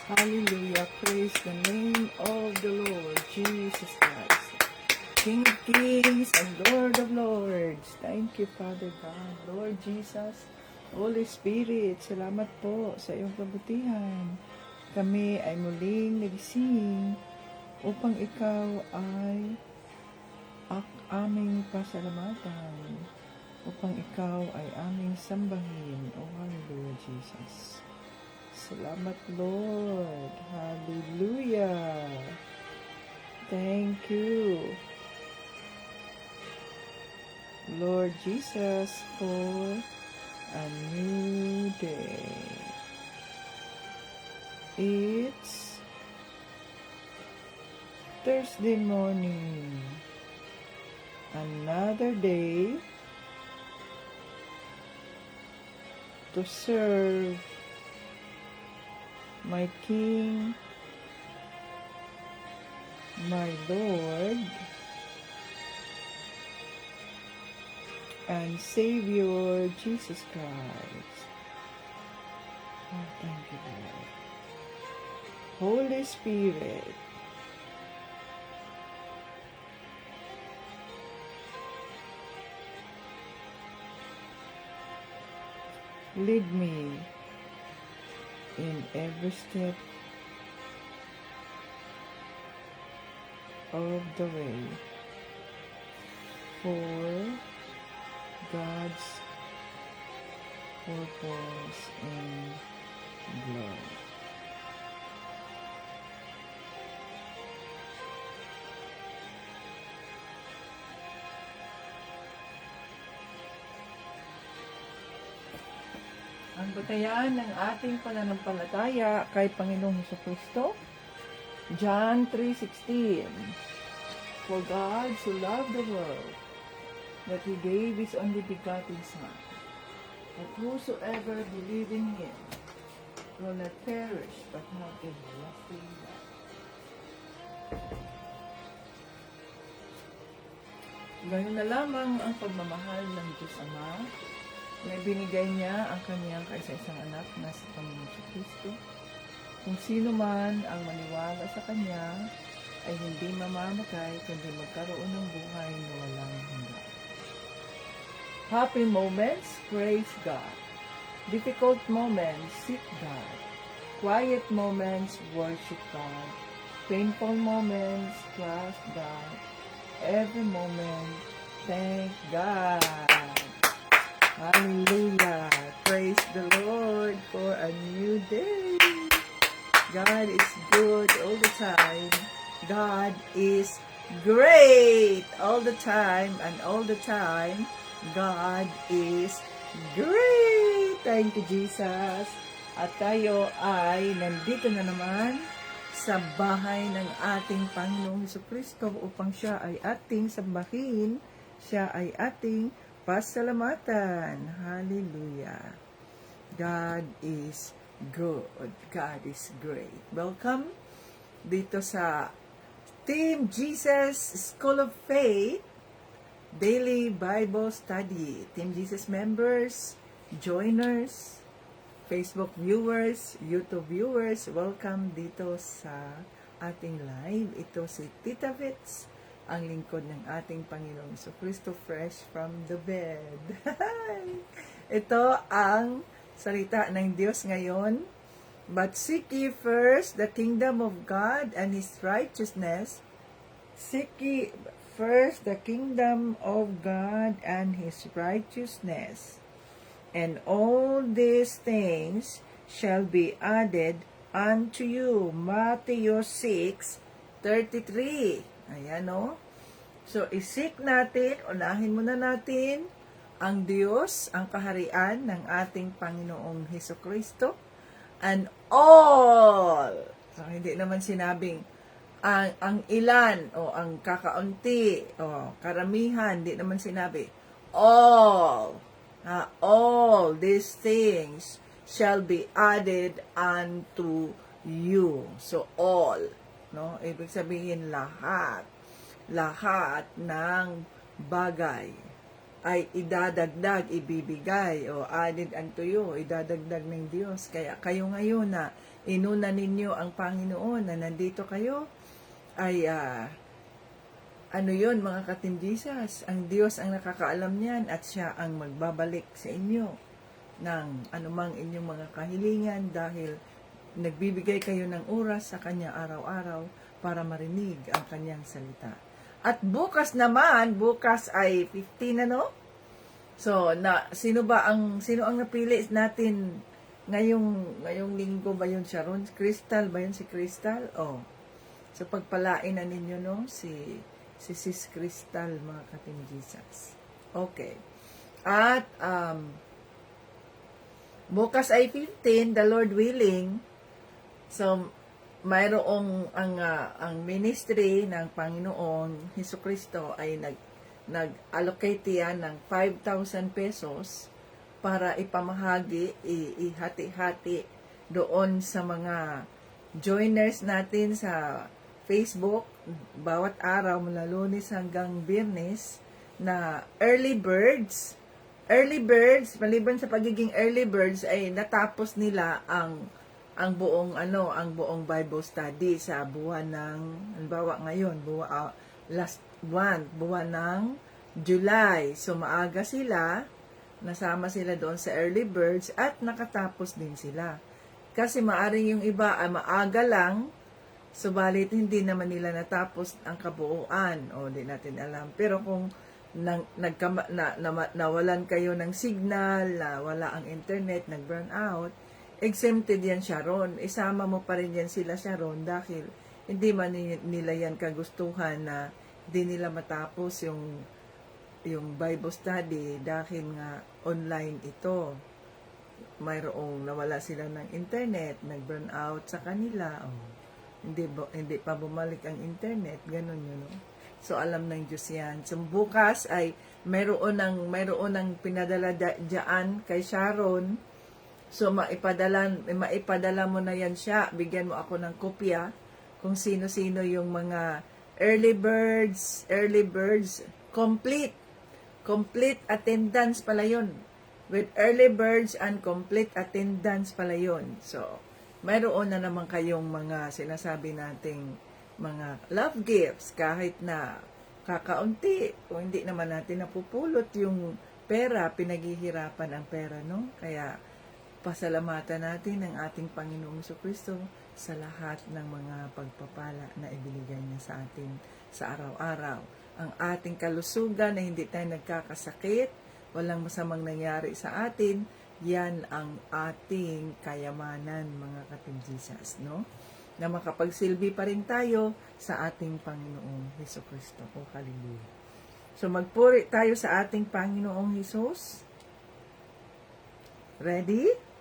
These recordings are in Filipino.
Hallelujah. Praise the name of the Lord Jesus Christ, King of Kings and Lord of Lords. Thank you, Father God, Lord Jesus, Holy Spirit, salamat po sa iyong kabutihan. Kami ay muling nagising upang ikaw ay aming pasalamatan, upang ikaw ay aming sambahin. Oh, hallelujah, Jesus. Salamat, Lord. Hallelujah. Thank you, Lord Jesus, for a new day. It's Thursday morning. Another day to serve my King, my Lord, and Savior, Jesus Christ. Oh, thank you, Lord. Holy Spirit, lead me in every step of the way for God's purpose and glory. Ang batayan ng ating pananampalataya kay Panginoong Hesukristo, John 3:16. For God so loved the world that He gave His only begotten Son, that whosoever believe in Him will not perish but have everlasting life. Ganun na lamang ang pagmamahal ng Diyos Ama na binigay niya ang kanyang kaisa-isang anak na si Panginoong Kristo. Kung sino man ang maniwala sa Kanya ay hindi mamamatay kundi magkaroon ng buhay na walang hanggan. Happy moments, praise God. Difficult moments, seek God. Quiet moments, worship God. Painful moments, trust God. Every moment, thank God. Hallelujah. Praise the Lord for a new day. God is good all the time. God is great all the time, and all the time, God is great. Thank you, Jesus. At tayo ay nandito na naman sa bahay ng ating Panginoong Hesukristo upang siya ay ating sambahin, siya ay ating pasalamatan. Hallelujah. God is good. God is great. Welcome dito sa Team Jesus School of Faith Daily Bible Study. Team Jesus members, joiners, Facebook viewers, YouTube viewers, welcome dito sa ating live. Ito si Tita Vits, ang lingkod ng ating Panginoong Jesucristo, fresh from the bed. Ito ang salita ng Diyos ngayon. But seek ye first the kingdom of God and His righteousness. Seek ye first the kingdom of God and His righteousness. And all these things shall be added unto you. Matthew 6:33. Ayan o. So, isik natin, unahin muna natin ang Diyos, ang kaharian ng ating Panginoong Hesukristo, and all. So, hindi naman sinabing ang ilan, o ang kakaunti, o karamihan, hindi naman sinabi. All these things shall be added unto you. So, all. No? Ibig sabihin lahat ng bagay ay idadagdag, ibibigay, o added unto you, idadagdag ng Diyos. Kaya kayo ngayon na inuna ninyo ang Panginoon na nandito kayo, ay ano yon mga ka-Team Jesus, ang Diyos ang nakakaalam niyan at siya ang magbabalik sa inyo ng anumang inyong mga kahilingan dahil nagbibigay kayo ng oras sa Kanya araw-araw para marinig ang Kanyang salita. At bukas naman, bukas ay 15 So, sino ang napili natin ngayong linggo ba yun, Sharon? Crystal ba yun, si Crystal? Oh. So, pagpalain na ninyo, si Sis Crystal, mga ka-Team Jesus. Okay. At, bukas ay 15, the Lord willing. So, mayroong ang ministry ng Panginoon Hesukristo ay nag-allocate yan ng 5,000 pesos para ipamahagi, ihati-hati doon sa mga joiners natin sa Facebook bawat araw mula Lunes hanggang Biyernes na early birds, maliban sa pagiging early birds ay natapos nila ang buong Bible study sa buwan ng, halimbawa ngayon, buwan ng July. So, maaga sila, nasama sila doon sa early birds at nakatapos din sila. Kasi maaring yung iba ay maaga lang, subalit hindi naman nila natapos ang kabuuan. O, di natin alam. Pero kung nawalan kayo ng signal, wala ang internet, nag-burn out, exempted yan, Sharon. Isama mo pa rin yan sila, Sharon, dahil hindi man nila yan kagustuhan na hindi nila matapos yung Bible study dahil nga online ito. Mayroong nawala sila ng internet, nag-burn out sa kanila. Hindi pa bumalik ang internet, ganun yun. So, alam ng Diyos yan. So, bukas ay mayroon ng pinadala dyan kay Sharon. So, maipadala mo na yan siya. Bigyan mo ako ng kopya kung sino-sino yung mga early birds, complete attendance pala yun. With early birds and complete attendance pala yun. So, mayroon na naman kayong mga sinasabi nating mga love gifts kahit na kakaunti. Kung hindi naman natin napupulot yung pera, pinaghihirapan ang pera, no? Kaya, pasalamatan natin ang ating Panginoong Jesucristo sa lahat ng mga pagpapala na ibinigay niya sa atin sa araw-araw. Ang ating kalusugan na hindi tayo nagkakasakit, walang masamang nangyari sa atin, yan ang ating kayamanan, mga ka-Team Jesus, no? Na makapagsilbi pa rin tayo sa ating Panginoong Jesucristo. O, hallelujah. So, magpuri tayo sa ating Panginoong Jesus. Ready?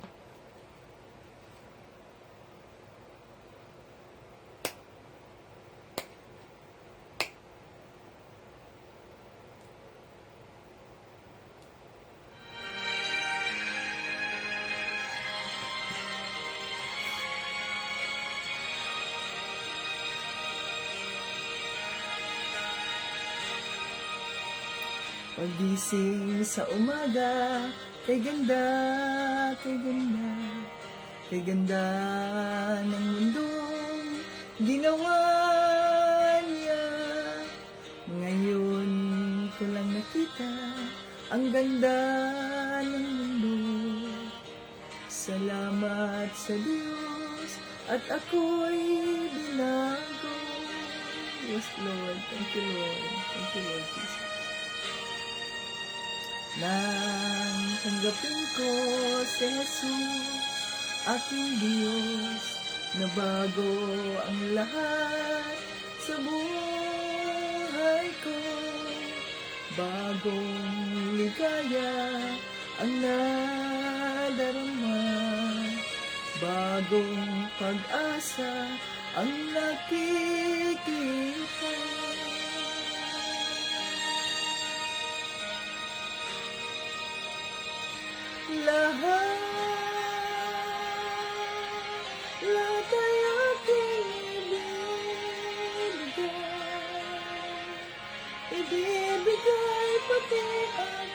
Pagising sa umaga, kay ganda, kay ganda, kay ganda ng mundong ginawa niya. Ngayon ko lang nakita ang ganda ng mundo. Salamat sa Diyos at ako'y binago. Yes, Lord. Thank you, Lord. Thank you, Lord Jesus. Nang tanggapin ko si Jesus, aking Diyos, na bago ang lahat sa buhay ko. Bagong ligaya ang nadarama, bagong pag-asa ang nakikita. Lahat ay aking ibibigay pati ang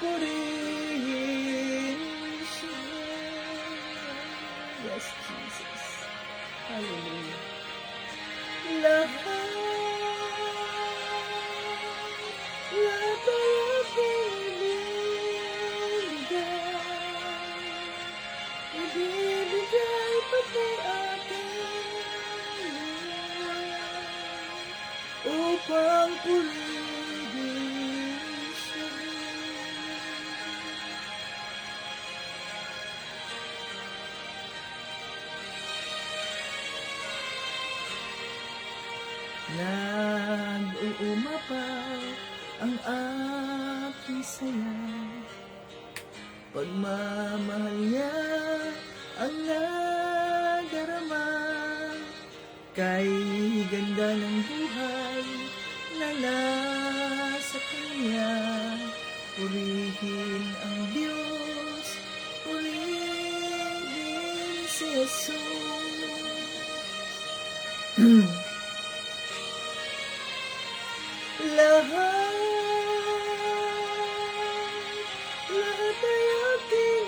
purihin siya. Yes, Jesus. Hallelujah. Lahat ay ibibigay pati akin upang purihin siya. Nag-uumapaw ang aking saya, pagmamahal niya ang nadarama, kay ganda ng buhay na nasa kanya. Purihin ang Diyos, purihin si Jesus. Lahat ay aking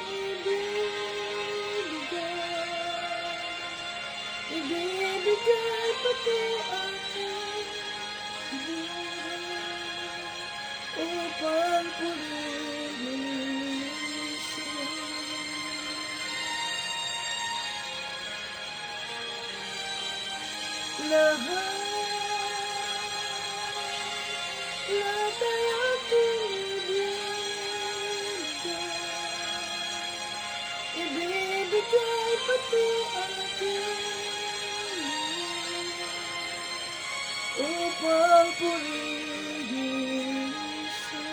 ibibigay pati aking buhay upang purihin siya. Lahat ay aking ibibigay pati aking upang purihin siya.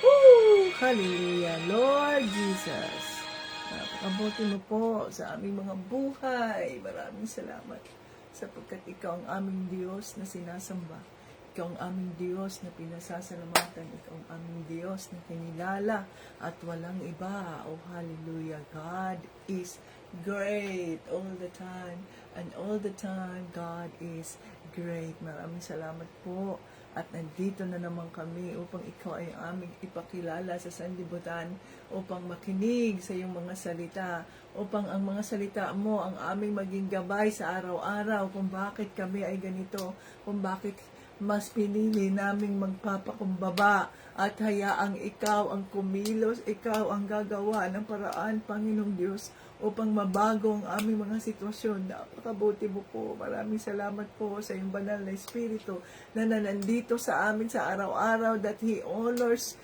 Woo! Hallelujah, Lord Jesus. Napakabuti mo po sa aming mga buhay. Maraming salamat sapagkat ikaw ang aming Diyos na sinasamba. Ikaw ang aming Diyos na pinasasalamatan. Ikaw ang aming Diyos na kinilala at walang iba. Oh, hallelujah. God is great all the time. And all the time, God is great. Maraming salamat po. At nandito na naman kami upang ikaw ay aming ipakilala sa sanlibutan, upang makinig sa iyong mga salita, upang ang mga salita mo ang aming maging gabay sa araw-araw kung bakit kami ay ganito, kung bakit mas pinili naming magpapakumbaba at hayaang ikaw ang kumilos, ikaw ang gagawa ng paraan, Panginoong Diyos, upang mabago ang aming mga sitwasyon. Napakabuti mo po. Maraming salamat po sa iyong banal na Espiritu na nandito sa amin sa araw-araw, that He honors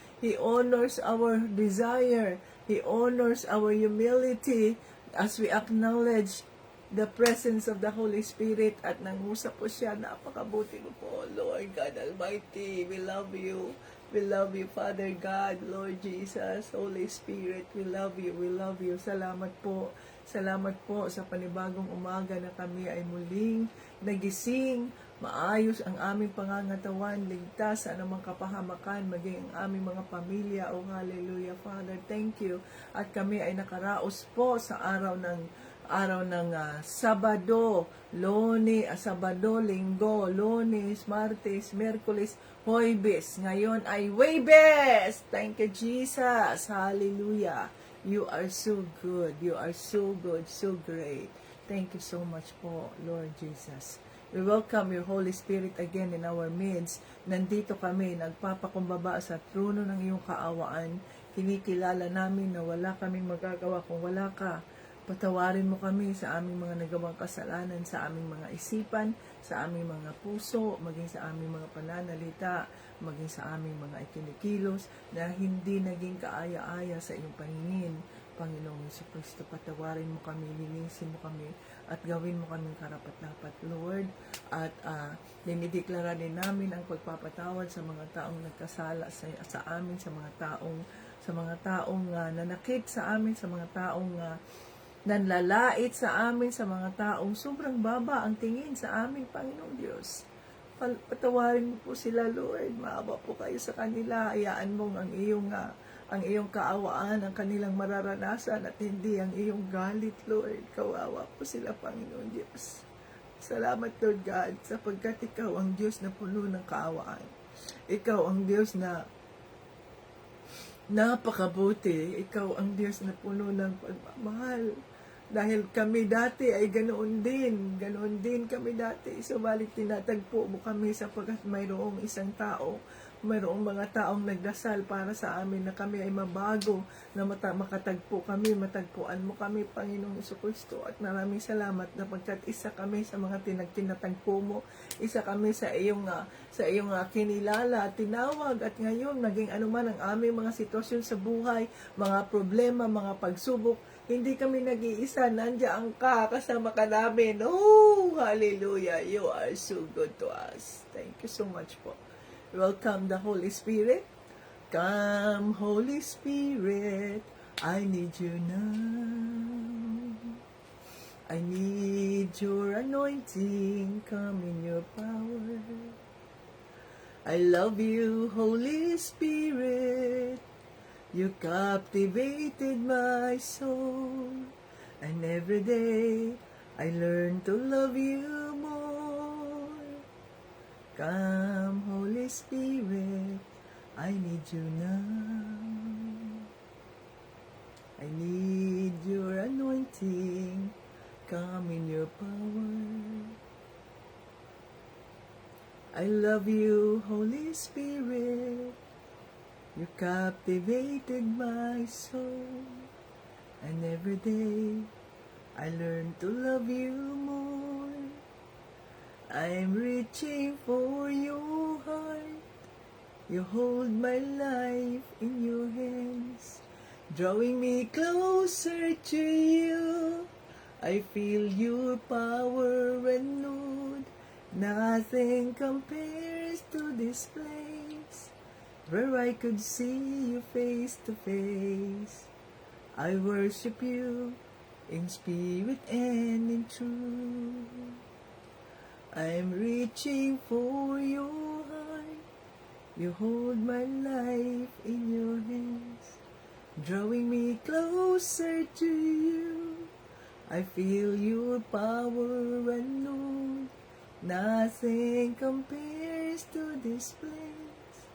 our desire. He honors our humility as we acknowledge the presence of the Holy Spirit at nangusap po siya. Napakabuti mo po, Lord God Almighty. We love you. We love you, Father God, Lord Jesus, Holy Spirit. We love you. We love you. Salamat po. Salamat po sa panibagong umaga na kami ay muling nagising. Maayos ang aming pangangatawan, ligtas sa anumang kapahamakan, maging ang aming mga pamilya. Oh, hallelujah, Father. Thank you. At kami ay nakaraos po sa araw ng Sabado, Linggo, Lunes, Martes, Miyerkules, Huwebes. Ngayon ay Huwebes. Thank you, Jesus. Hallelujah. You are so good. You are so good, so great. Thank you so much po, Lord Jesus. We welcome your Holy Spirit again in our midst. Nandito kami, nagpapakumbaba sa trono ng iyong kaawaan. Kinikilala namin na wala kaming magagawa kung wala ka. Patawarin mo kami sa aming mga nagawang kasalanan, sa aming mga isipan, sa aming mga puso, maging sa aming mga pananalita, maging sa aming mga ikinikilos na hindi naging kaaya-aya sa iyong paningin. Panginoong Jesucristo, patawarin mo kami, linisin mo kami, at gawin mo kaming karapat-dapat, Lord. At dinideklara din namin ang pagpapatawad sa mga taong nagkasala sa amin, sa mga taong nanakit sa amin, sa mga taong nanlalait sa amin, sa mga taong sobrang baba ang tingin sa amin, Panginoong Diyos. Patawarin mo po sila, Lord. Maawa po kayo sa kanila. Hayaan mong ang iyong kaawaan, ang kanilang mararanasan at hindi ang iyong galit, Lord. Kawawa po sila, Panginoon Diyos. Salamat, Lord God, sapagkat ikaw ang Diyos na puno ng kaawaan. Ikaw ang Diyos na napakabuti. Ikaw ang Diyos na puno ng pagmamahal. Dahil kami dati ay ganoon din kami dati. Subalit tinatagpo mo kami sapagkat mayroong isang tao, mayroong mga taong nagdasal para sa amin na kami ay mabago, na makatagpo kami, matagpuan mo kami, Panginoong Jesucristo. At maraming salamat napagkat isa kami sa mga tinatagpo mo, isa kami sa iyong kinilala at tinawag, at ngayon naging anuman ang aming mga sitwasyon sa buhay, mga problema, mga pagsubok, hindi kami nag-iisa, nandiyan ka, kasama ka namin. Oh, hallelujah, you are so good to us. Thank you so much po. Welcome the Holy Spirit. Come, Holy Spirit, I need you now. I need your anointing, come in your power. I love you, Holy Spirit. You captivated my soul, and every day I learn to love you more. Come, Holy Spirit, I need you now. I need your anointing, come in your power. I love you, Holy Spirit. You captivated my soul, and every day I learn to love you more. I'm reaching for your heart. You hold my life in your hands, drawing me closer to you. I feel your power renewed. Nothing compares to this place, where I could see you face to face. I worship you in spirit and in truth. I'm reaching for your heart. You hold my life in your hands, drawing me closer to you. I feel your power renewed. Nothing compares to this place,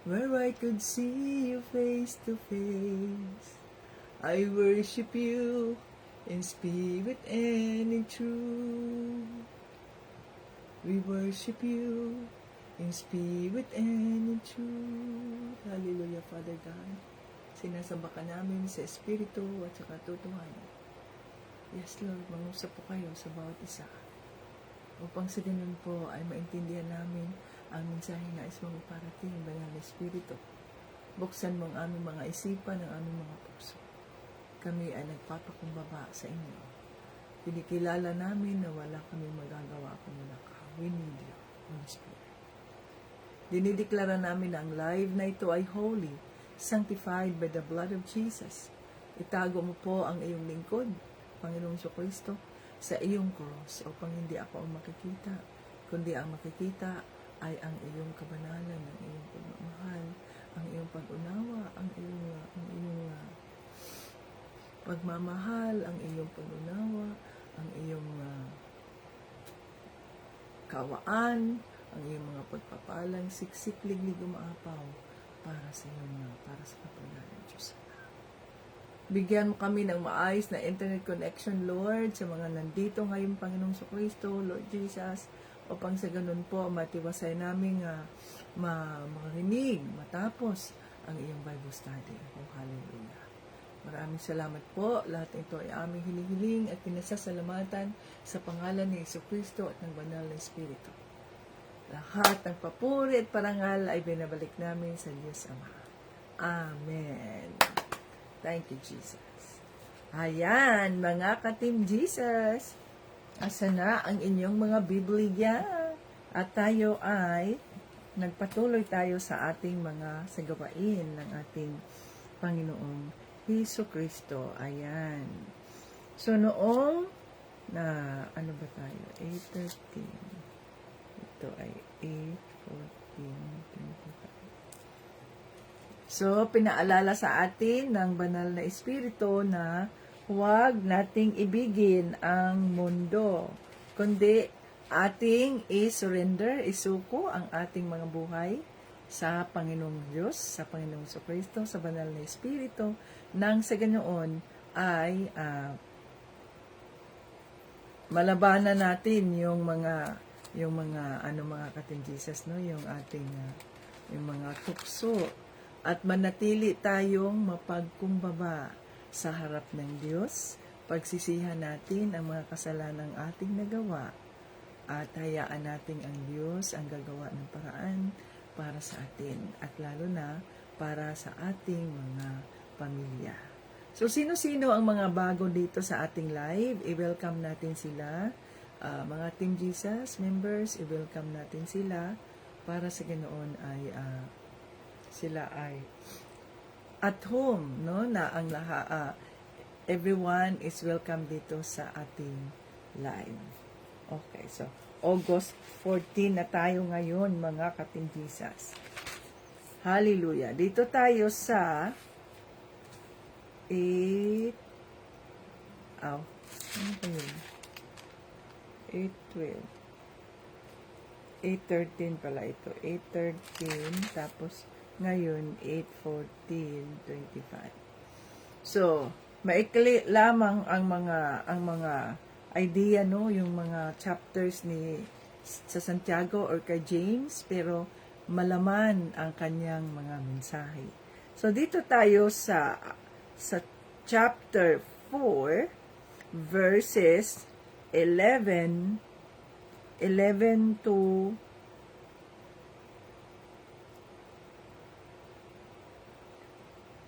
where I could see you face to face. I worship you in spirit and in truth. We worship you in spirit and in truth. Hallelujah, Father God. Sinasamba ka namin sa espiritu at sa katotohanan. Yes, Lord, mangusap po kayo sa bawat isa, upang sa ganun po ay maintindihan namin ang mensahe na is mga parating, Banal na Espiritu. Buksan mo ang aming mga isipan, ang aming mga puso. Kami ay nagpapakumbaba sa inyo. Pinikilala namin na wala kaming magagawa kung wala ka. We need you, Holy Spirit. Dinideklara namin na ang live na ito ay holy, sanctified by the blood of Jesus. Itago mo po ang iyong lingkod, Panginoong Jesucristo, sa iyong cross, upang hindi ako ang makikita, kundi ang makikita ay ang iyong kabanalan, ang iyong pagmamahal, ang iyong pag-unawa, ang iyong pagmamahal, ang iyong pag-unawa, ang iyong kawaan, ang iyong mga pagpapalang, siksik, liglig, umaapaw para sa kapagalan ng Diyos. Bigyan mo kami ng maayos na internet connection, Lord, sa mga nandito ngayon, Panginoong Jesucristo, Lord Jesus, upang sa ganun po, matiwasay namin marinig, matapos ang iyong Bible study. Oh, hallelujah. Maraming salamat po. Lahat ito ay aming hinihiling at pinasasalamatan sa pangalan ni Jesucristo at ng Banal na Espiritu. Lahat ng papuri at parangal ay binabalik namin sa Diyos Ama. Amen. Thank you, Jesus. Ayan, mga ka-Team Jesus. Asa na ang inyong mga Biblia? At tayo ay nagpatuloy tayo sa ating mga sagawain ng ating Panginoong Jesucristo. Ayan. So, noong na, ano ba tayo? 8:13. Ito ay 8:14. So, pinaalala sa atin ng Banal na Espiritu na huwag nating ibigin ang mundo, kundi ating i-surrender, isuko ang ating mga buhay sa Panginoong Diyos, sa Panginoong Kristo, sa banal na Espiritu, nang sa ganoon ay malabanan natin yung mga mga ka-Team Jesus, no, yung ating yung mga tukso, at manatili tayong mapagkumbaba sa harap ng Diyos. Pagsisihan natin ang mga kasalanang ating nagawa at hayaan natin ang Diyos ang gagawa ng paraan para sa atin at lalo na para sa ating mga pamilya. So, sino-sino ang mga bago dito sa ating live? I-welcome natin sila. Mga Team Jesus members, i-welcome natin sila para sa ganoon ay sila ay at home, no? Na ang everyone is welcome dito sa ating live. Okay, so August 14 na tayo ngayon, mga ka-Team Jesus. Hallelujah. Dito tayo sa 8, ano ba yun? 8:12. 8:13 pala ito. 8:13, tapos ngayon 8:14:25. So, maikli lamang ang mga idea, no, yung mga chapters ni sa Santiago or kay James, pero malaman ang kanyang mga mensahe. So, dito tayo sa chapter 4, verses 11 to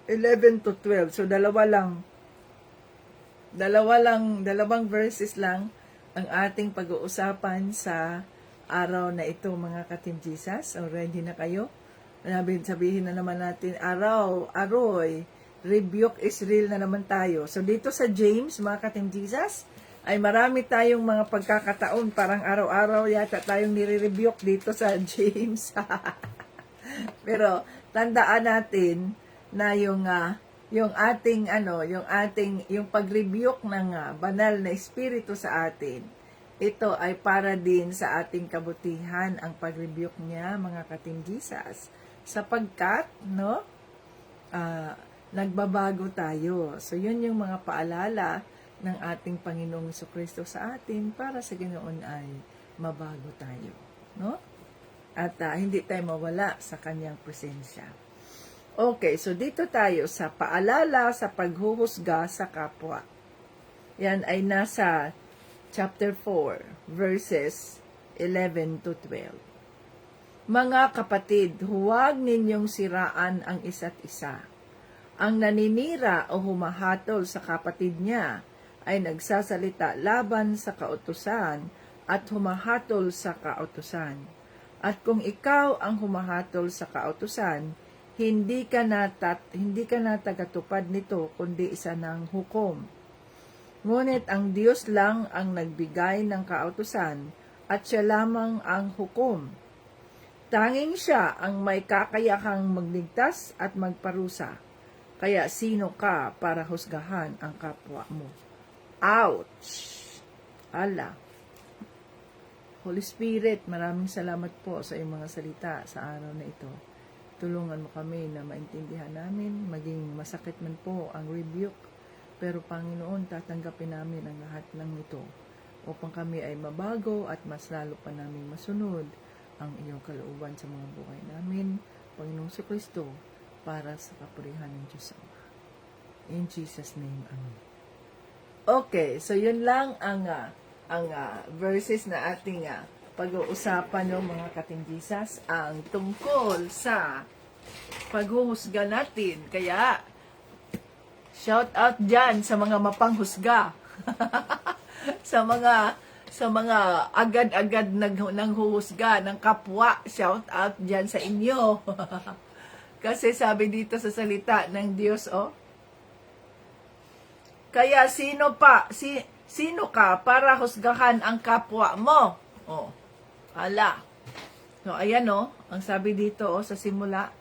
12. So, dalawang verses lang ang ating pag-uusapan sa araw na ito, mga ka-Team Jesus. O, ready na kayo? Sabihin na naman natin, aroy, rebuke Israel na naman tayo. So, dito sa James, mga ka-Team Jesus, ay marami tayong mga pagkakataon. Parang araw-araw yata tayong nire-rebuke dito sa James. Pero, tandaan natin na yung pag-rebuke ng banal na espiritu sa atin, ito ay para din sa ating kabutihan ang pag-rebuke niya, mga ka-Team Jesus, sapagkat nagbabago tayo. So yun yung mga paalala ng ating Panginoong Jesucristo sa atin para sa ganoon ay mabago tayo, no? At hindi tayo mawala sa kanyang presensya. Okay, so dito tayo sa paalala sa paghuhusga sa kapwa. Yan ay nasa chapter 4, verses 11 to 12. Mga kapatid, huwag ninyong siraan ang isa't isa. Ang naninira o humahatol sa kapatid niya ay nagsasalita laban sa kautusan at humahatol sa kautusan. At kung ikaw ang humahatol sa kautusan, hindi ka na tagatupad nito, kundi isa ng hukom. Ngunit ang Diyos lang ang nagbigay ng kautusan at siya lamang ang hukom. Tanging siya ang may kakayahang magligtas at magparusa. Kaya sino ka para husgahan ang kapwa mo? Ouch! Ala. Holy Spirit, maraming salamat po sa iyong mga salita sa araw na ito. Tulungan mo kami na maintindihan namin, maging masakit man po ang rebuke, pero Panginoon, tatanggapin namin ang lahat ng ito upang kami ay mabago at mas lalo pa namin masunod ang iyong kalooban sa mga buhay namin, Panginoong Jesucristo, para sa kapurihan ng Diyos Ama. In Jesus' name, Amen. Okay, so yun lang ang verses na ating pag-uusapan ng mga ka-Team Jesus, ang tungkol sa paghuhusga natin. Kaya, shout out dyan sa mga mapanghusga. sa mga agad-agad nanghuhusga ng kapwa, shout out dyan sa inyo. Kasi sabi dito sa salita ng Diyos, kaya sino ka para husgahan ang kapwa mo? Ala. So, ayan ang sabi dito sa simula,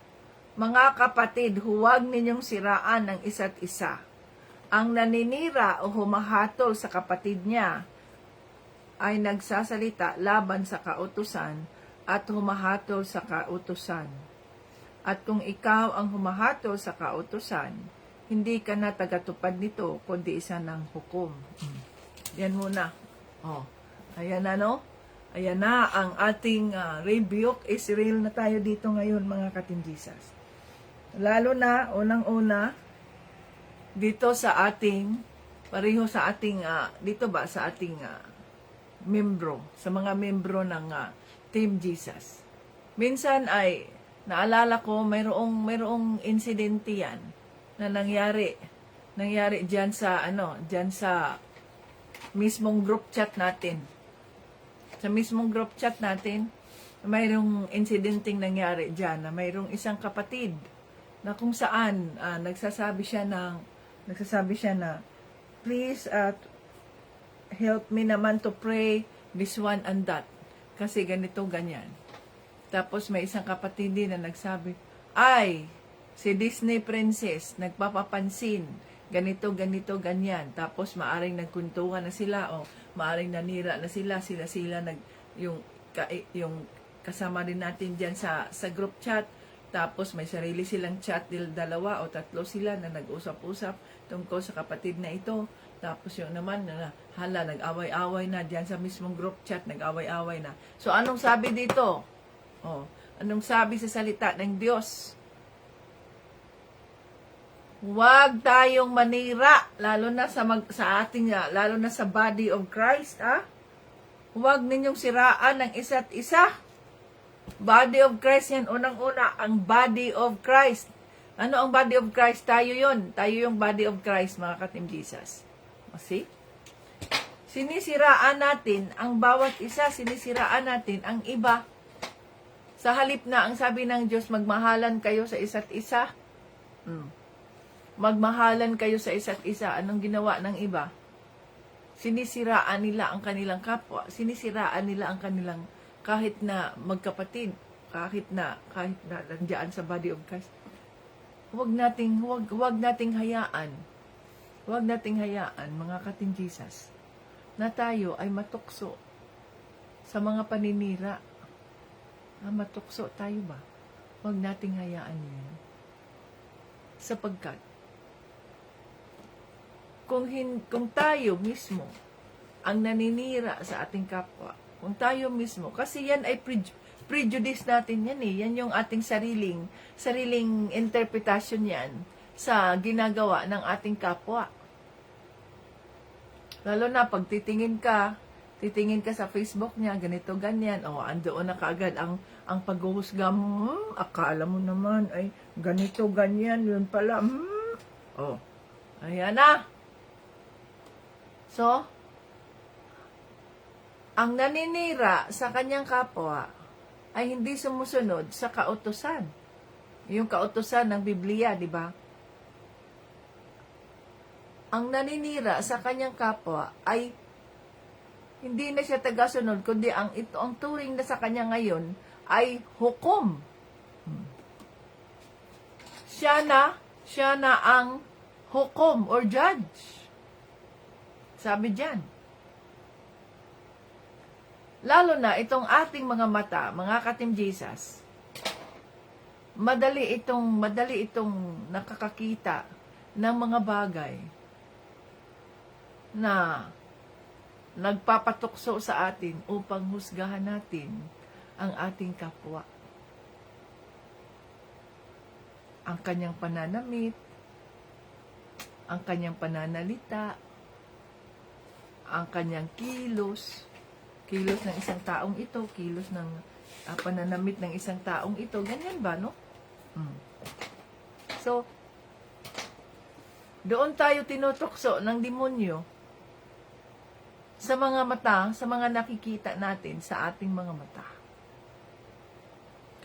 mga kapatid, huwag ninyong siraan ang isa't isa. Ang naninira o humahatol sa kapatid niya ay nagsasalita laban sa kautusan at humahatol sa kautusan. At kung ikaw ang humahatol sa kautusan, hindi ka na tagatupad nito, kundi isa ng hukom. Yan muna. Oh, ayan na, no? Ayan na ang ating rebuke. Israel na tayo dito ngayon, mga katinjisas. Lalo na, unang-una, dito sa ating, pareho sa ating, dito ba, sa ating membro, sa mga membro ng Team Jesus. Minsan ay, naalala ko, mayroong insidente yan na nangyari diyan sa, diyan sa mismong group chat natin. Sa mismong group chat natin, mayroong insidenteng nangyari diyan na mayroong isang kapatid na kung saan nagsasabi siya na please help me naman to pray this one and that kasi ganito ganyan. Tapos may isang kapatid din na nagsabi, ay si Disney princess nagpapapansin ganito ganyan. Tapos maaring nagkuntuhan na sila o maaring nanira na sila yung kasama din natin diyan sa group chat. Tapos may sarili silang chat, dalawa o tatlo sila na nag-usap-usap tungkol sa kapatid na ito. Tapos yung naman, nag-away-away na diyan sa mismong group chat, nag-away-away na. So anong sabi dito? Oh, anong sabi sa salita ng Diyos? Huwag tayong manira, lalo na lalo na sa body of Christ, Huwag ninyong siraan ng isa't isa. Body of Christ yan, unang-una, ang body of Christ. Ano ang body of Christ? Tayo yun. Tayo yung body of Christ, mga ka-Team Jesus. See? Sinisiraan natin ang bawat isa, sinisiraan natin ang iba. Sa halip na, ang sabi ng Diyos, magmahalan kayo sa isa't isa. Magmahalan kayo sa isa't isa. Anong ginawa ng iba? Sinisiraan nila ang kanilang kapwa. Sinisiraan nila ang kanilang kahit na magkapatid, kahit na nandiyan sa body of Christ. Huwag nating hayaan. Huwag nating hayaan, mga ka-Team Jesus, na tayo ay matukso sa mga paninira. Matukso tayo ba? Huwag nating hayaan yan. Sapagkat, kung tayo mismo ang naninira sa ating kapwa, kung tayo mismo, kasi yan ay prejudice natin yan eh. Yan yung ating sariling interpretasyon yan sa ginagawa ng ating kapwa. Lalo na pag titingin ka sa Facebook niya, ganito, ganyan, andoon na kaagad ang paghuhusga mo, akala mo naman ay ganito, ganyan, yun pala, ayan na. So, ang naninira sa kanyang kapwa ay hindi sumusunod sa kautusan. Yung kautusan ng Biblia, di ba? Ang naninira sa kanyang kapwa ay hindi na siya tagasunod, kundi ang turing na sa kanya ngayon ay hukom. Siya na ang hukom or judge. Sabi diyan. Lalo na itong ating mga mata, mga ka-Team Jesus, madali itong nakakakita ng mga bagay na nagpapatukso sa atin upang husgahan natin ang ating kapwa. Ang kanyang pananamit, ang kanyang pananalita, ang kanyang kilos ng isang taong ito, kilos ng pananamit ng isang taong ito, ganyan ba, no? So, doon tayo tinutokso ng demonyo sa mga mata, sa mga nakikita natin sa ating mga mata.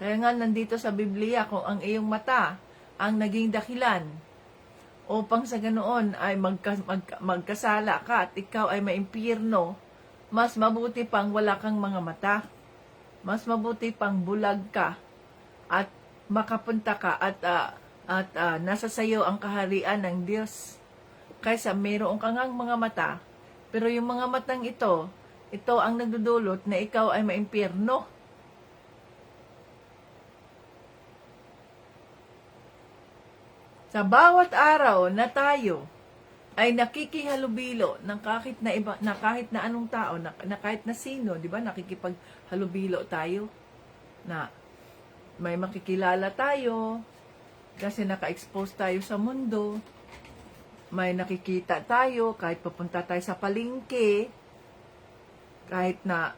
Kaya nga nandito sa Biblia, kung ang iyong mata ang naging dahilan upang sa ganoon ay magkasala ka at ikaw ay maimpyerno, mas mabuti pang wala kang mga mata. Mas mabuti pang bulag ka at makapunta ka at nasa sayo ang kaharian ng Diyos. Kaysa mayroon kang mga mata, pero yung mga matang ito ang nagdudulot na ikaw ay maimpyerno. Sa bawat araw na tayo ay nakikihalubilo ng kahit na anong tao, na kahit na sino, di ba? Nakikipaghalubilo tayo na may makikilala tayo kasi naka-expose tayo sa mundo. May nakikita tayo kahit papunta tayo sa palengke, kahit na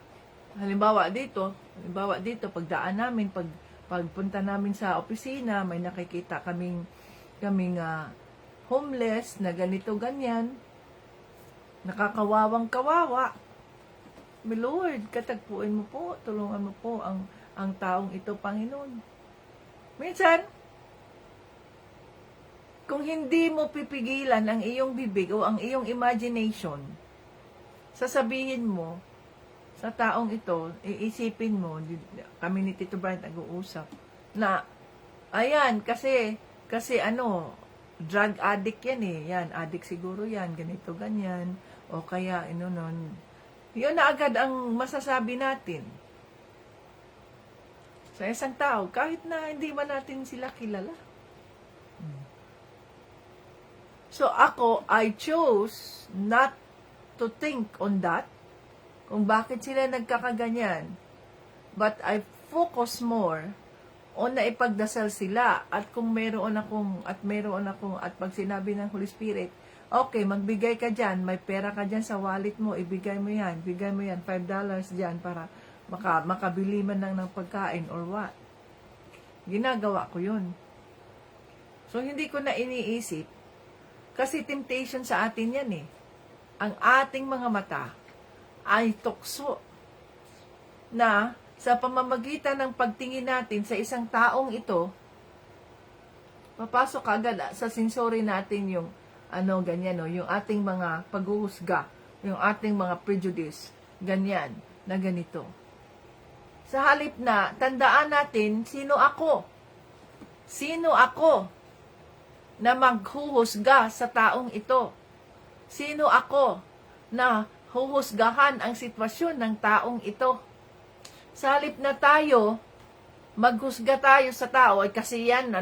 halimbawa dito pagdaan namin, pagpunta namin sa opisina, may nakikita kaming homeless na ganito ganyan, nakakawawang kawawa. My Lord, katagpuin mo po, tulungan mo po ang taong ito, Panginoon. Minsan, kung hindi mo pipigilan ang iyong bibig o ang iyong imagination, sasabihin mo sa taong ito, iisipin mo, kami ni Tito Brian nag-uusap, na, ayan, kasi drug addict yan eh, yan, addict siguro yan, ganito, ganyan, o kaya, nun. Yun na agad ang masasabi natin sa isang tao, kahit na hindi man natin sila kilala. So ako, I chose not to think on that, kung bakit sila nagkakaganyan. But I focus more on na ipagdasal sila. At kung meron akong, at pag sinabi ng Holy Spirit, okay, magbigay ka dyan, may pera ka dyan sa wallet mo, ibigay mo yan, $5 dyan para makabili man lang ng pagkain or what. Ginagawa ko yun. So, hindi ko na iniisip, kasi temptation sa atin yan eh. Ang ating mga mata ay tukso na sa pamamagitan ng pagtingin natin sa isang taong ito, papasok agad sa sensory natin yung ganyan, yung ating mga paghuhusga, yung ating mga prejudice, ganyan, na ganito. Sa halip na, tandaan natin, sino ako? Sino ako na maghuhusga sa taong ito? Sino ako na huhusgahan ang sitwasyon ng taong ito? Sa halip na tayo, maghusga tayo sa tao, ay kasi yan,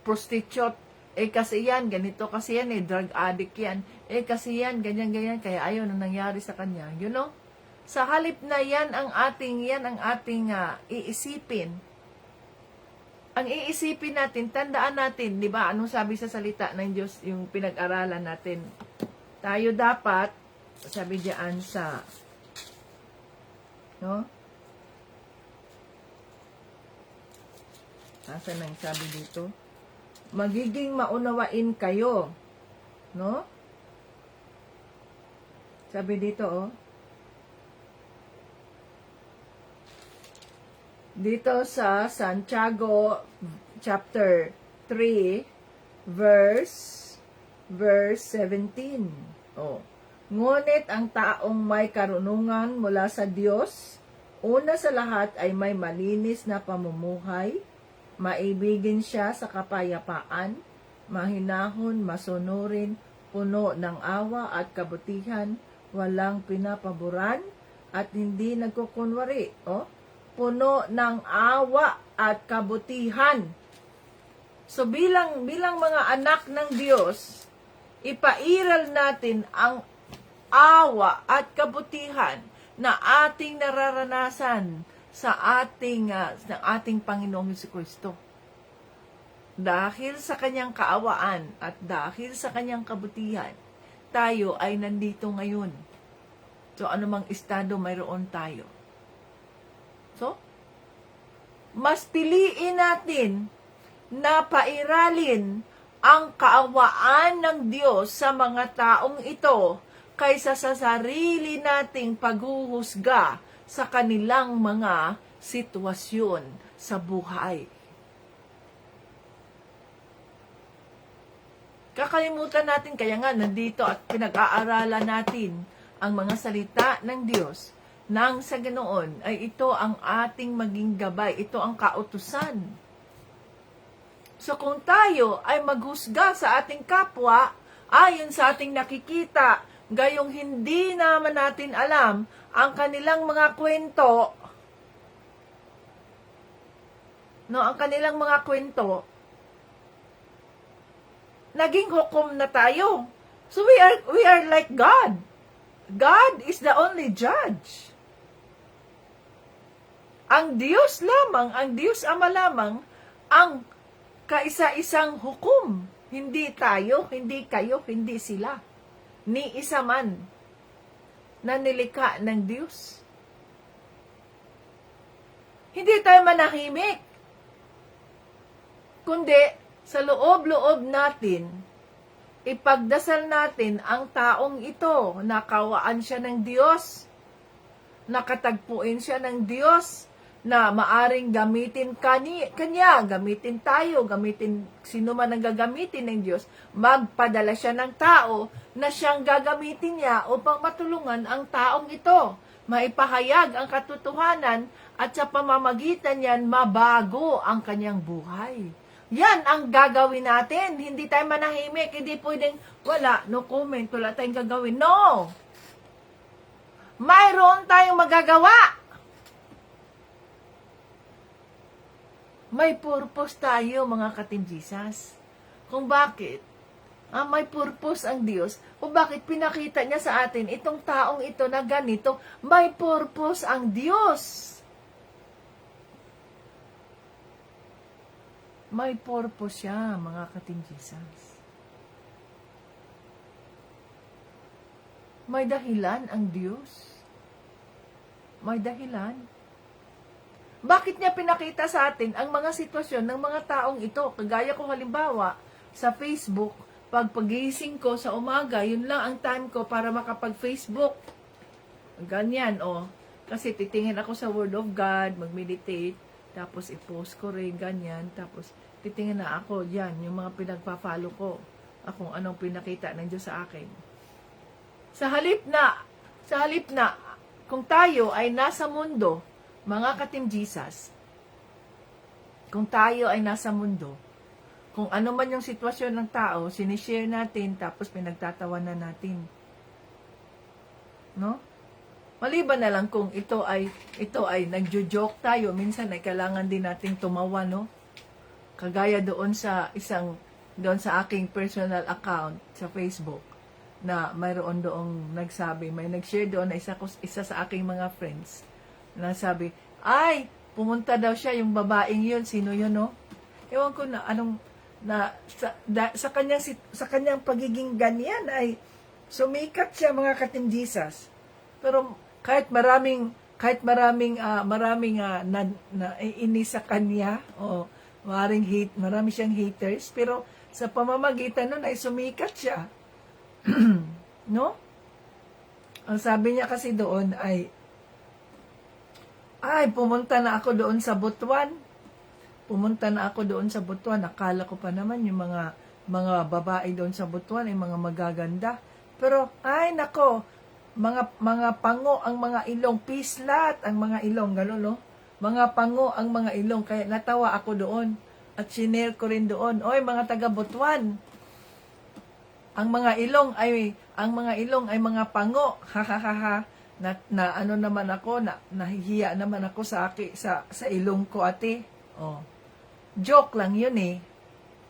prostitute, kasi yan, ganito kasi yan, drug addict yan, kasi yan, ganyan, kaya ayaw na nangyari sa kanya. You know? Sa halip na yan ang ating iisipin. Ang iisipin natin, tandaan natin, di ba, anong sabi sa salita ng Diyos, yung pinag-aralan natin. Tayo dapat, sabi diyan sa, no? Asan ang sabi dito? Magiging maunawain kayo, no? Sabi dito, oh. Dito sa Santiago chapter 3 verse 17. Oh. Ngunit ang taong may karunungan mula sa Diyos, una sa lahat ay may malinis na pamumuhay, maibigin siya sa kapayapaan, mahinahon, masunurin, puno ng awa at kabutihan, walang pinapaboran at hindi nagkukunwari. Oh, puno ng awa at kabutihan. So bilang mga anak ng Diyos, ipairal natin ang awa at kabutihan na ating nararanasan sa ating Panginoong Jesucristo. Dahil sa kanyang kaawaan at dahil sa kanyang kabutihan, tayo ay nandito ngayon. So anumang estado mayroon tayo. So, mas piliin natin na pairalin ang kaawaan ng Diyos sa mga taong ito kaysa sa sarili nating paghuhusga sa kanilang mga sitwasyon sa buhay. Kakalimutan natin, kaya nga nandito at pinag-aaralan natin ang mga salita ng Diyos. Nang sa ganoon ay ito ang ating maging gabay, ito ang kautusan. So kung tayo ay maghusga sa ating kapwa, ayon sa ating nakikita, gayong hindi naman natin alam ang kanilang mga kwento, no, ang kanilang mga kwento, naging hukom na tayo. So we are like God. God is the only judge. Ang Diyos lamang, ang Diyos Ama lamang, ang kaisa-isang hukom. Hindi tayo, hindi kayo, hindi sila. Ni isa man na nilikha ng Diyos. Hindi tayo manahimik. Kundi, sa loob-loob natin, ipagdasal natin ang taong ito, nakawaan siya ng Diyos, nakatagpuin siya ng Diyos, na maaring gamitin kanya, gamitin tayo, gamitin sino man ang gagamitin ng Diyos, magpadala siya ng tao na siyang gagamitin niya upang matulungan ang taong ito, maipahayag ang katotohanan at sa pamamagitan niyan mabago ang kanyang buhay. Yan ang gagawin natin. Hindi tayo manahimik. Hindi pwedeng, wala, no comment, wala tayong gagawin. No! Mayroon tayong magagawa. May purpose tayo, mga ka-Team Jesus. Kung bakit, may purpose ang Diyos, kung bakit pinakita niya sa atin, itong taong ito na ganito, may purpose ang Diyos. May purpose siya, mga ka-Team Jesus. May dahilan ang Diyos. May dahilan. Bakit niya pinakita sa atin ang mga sitwasyon ng mga taong ito? Kagaya ko halimbawa, sa Facebook, pag pagising ko sa umaga, yun lang ang time ko para makapag-Facebook. Ganyan, Kasi titingin ako sa Word of God, mag-meditate, tapos i-post ko rin, ganyan. Tapos titingin na ako, yan, yung mga pinagpa-follow ko. Kung anong pinakita ng Diyos sa akin. Sa halip na, kung tayo ay nasa mundo, mga ka-Team Jesus, kung tayo ay nasa mundo, kung ano man yung sitwasyon ng tao, sinishare natin, tapos pinagtatawanan natin. No? Maliban na lang kung ito ay nagjo-joke tayo, minsan ay kailangan din nating tumawa, no? Kagaya doon sa aking personal account sa Facebook, na mayroon doong nagsabi, may nag-share doon na isa sa aking mga friends, na sabi, ay, pumunta daw siya, yung babaeng yun, sino yun, no? Ewan ko na, sa kanyang pagiging ganyan ay sumikat siya, mga ka-Team Jesus. Pero kahit maraming inis sa kanya, marami siyang haters, pero sa pamamagitan nun ay sumikat siya. No? Ang sabi niya kasi doon ay pumunta na ako doon sa Butuan. Akala ko pa naman yung mga babae doon sa Butuan ay mga magaganda. Pero nako, mga pango ang mga ilong, pislat ang mga ilong, gano'n, no? Mga pango ang mga ilong, kaya natawa ako doon. At sinare ko rin doon, oy, mga taga Butuan, ang mga ilong ay mga pango, ha. Ano naman ako, nahihiya naman ako sa ilong ko, ate. Joke lang yun eh.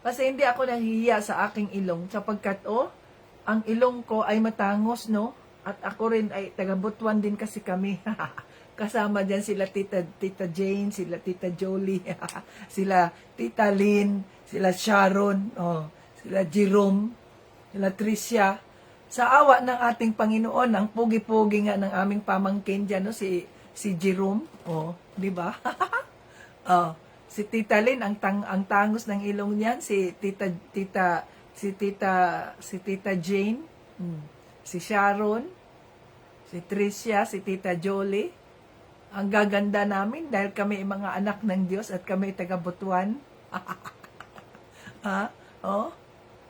Kasi hindi ako nahihiya sa aking ilong, sapagkat ang ilong ko ay matangos, no? At ako rin ay taga Butuan din kasi kami. Kasama dyan sila Tita Jane, sila Tita Jolie, sila Tita Lynn, sila Sharon, sila Jerome, sila Tricia. Sa awa ng ating Panginoon, ang pugi-pugi nga ng aming pamangkin dyan, no? Si Jerome, di ba? Si Tita Lynn, ang tangos ng ilong niyan, si Tita Jane, si Sharon, si Tricia, si Tita Jolie. Ang gaganda namin dahil kami ay mga anak ng Diyos at kami ay taga Butuan.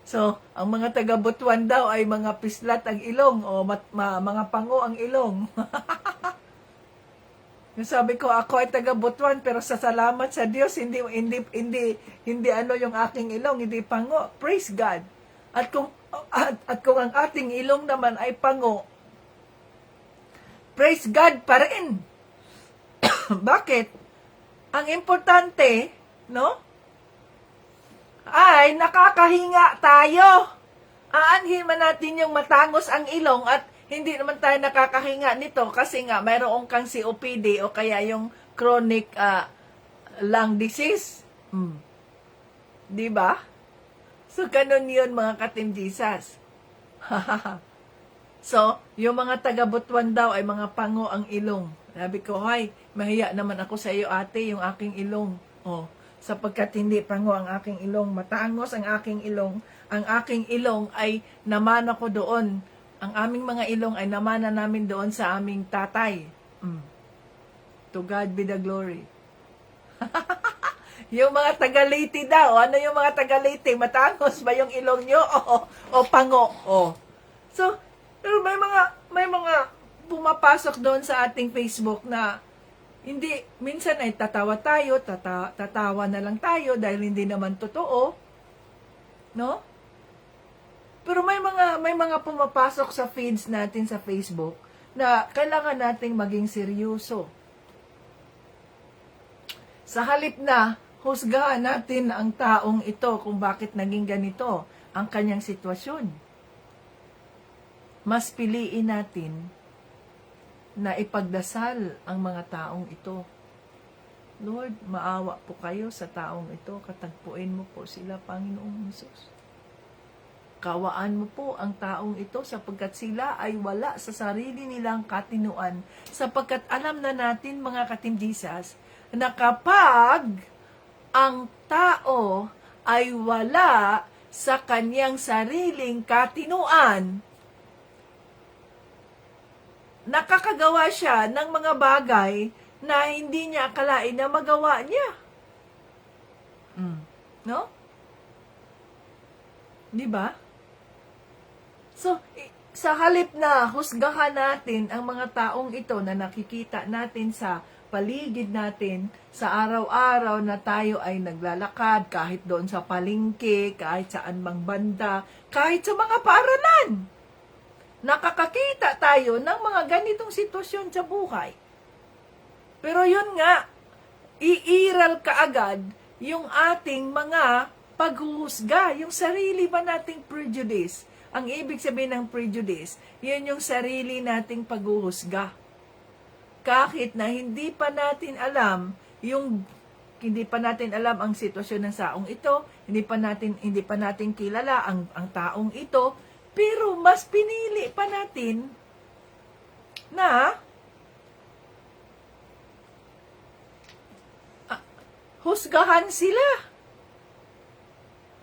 So, ang mga taga Butuan daw ay mga pislat ang ilong mga pango ang ilong. Yung sabi ko, ako ay taga Butuan, pero sa salamat sa Diyos, hindi yung aking ilong, hindi pango. Praise God. At kung ang ating ilong naman ay pango, praise God pa rin. Bakit? Ang importante, no? Ay nakakahinga tayo. Aanhin man natin yung matangos ang ilong at hindi naman tayo nakakahinga nito kasi nga mayroong kang COPD o kaya yung chronic lung disease. Di ba? So, ganun yun mga ka-Team Jesus. So, yung mga taga-Butuan daw ay mga pango ang ilong. Sabi ko, ay, mahiya naman ako sa iyo ate, yung aking ilong. Oh, sapagkat hindi pango ang aking ilong, matangos ang aking ilong. Ang aking ilong ay namana ko doon. Ang aming mga ilong ay namana namin doon sa aming tatay. To God be the glory. Yung mga taga-Leyte daw, ano yung mga taga-Leyte? Matangos ba yung ilong nyo? O pango? So, pero may mga pumapasok doon sa ating Facebook na hindi, minsan ay tatawa tayo, tatawa na lang tayo dahil hindi naman totoo. No? Pero may mga pumapasok sa feeds natin sa Facebook na kailangan nating maging seryoso. Sa halip na husgahan natin ang taong ito kung bakit naging ganito ang kanyang sitwasyon, mas piliin natin na ipagdasal ang mga taong ito. Lord, maawa po kayo sa taong ito. Katagpuin mo po sila, Panginoong Hesus. Kawaan mo po ang taong ito sapagkat sila ay wala sa sarili nilang katinuan. Sapagkat alam na natin, mga ka-Team Jesus, na kapag ang tao ay wala sa kanyang sariling katinuan, nakakagawa siya ng mga bagay na hindi niya akalain na magawa niya. No? Di ba? So, sa halip na husgahan natin ang mga taong ito na nakikita natin sa paligid natin, sa araw-araw na tayo ay naglalakad, kahit doon sa palengke, kahit saan mang banda, kahit sa mga paaralan. Nakakakita tayo ng mga ganitong sitwasyon sa buhay. Pero yun nga, iiral kaagad yung ating mga paghuhusga, yung sarili ba nating prejudice. Ang ibig sabihin ng prejudice, yun yung sarili nating paghuhusga. Kahit na hindi pa natin alam ang sitwasyon ng saong ito, hindi pa natin kilala ang taong ito, pero mas pinili pa natin na husgahan sila.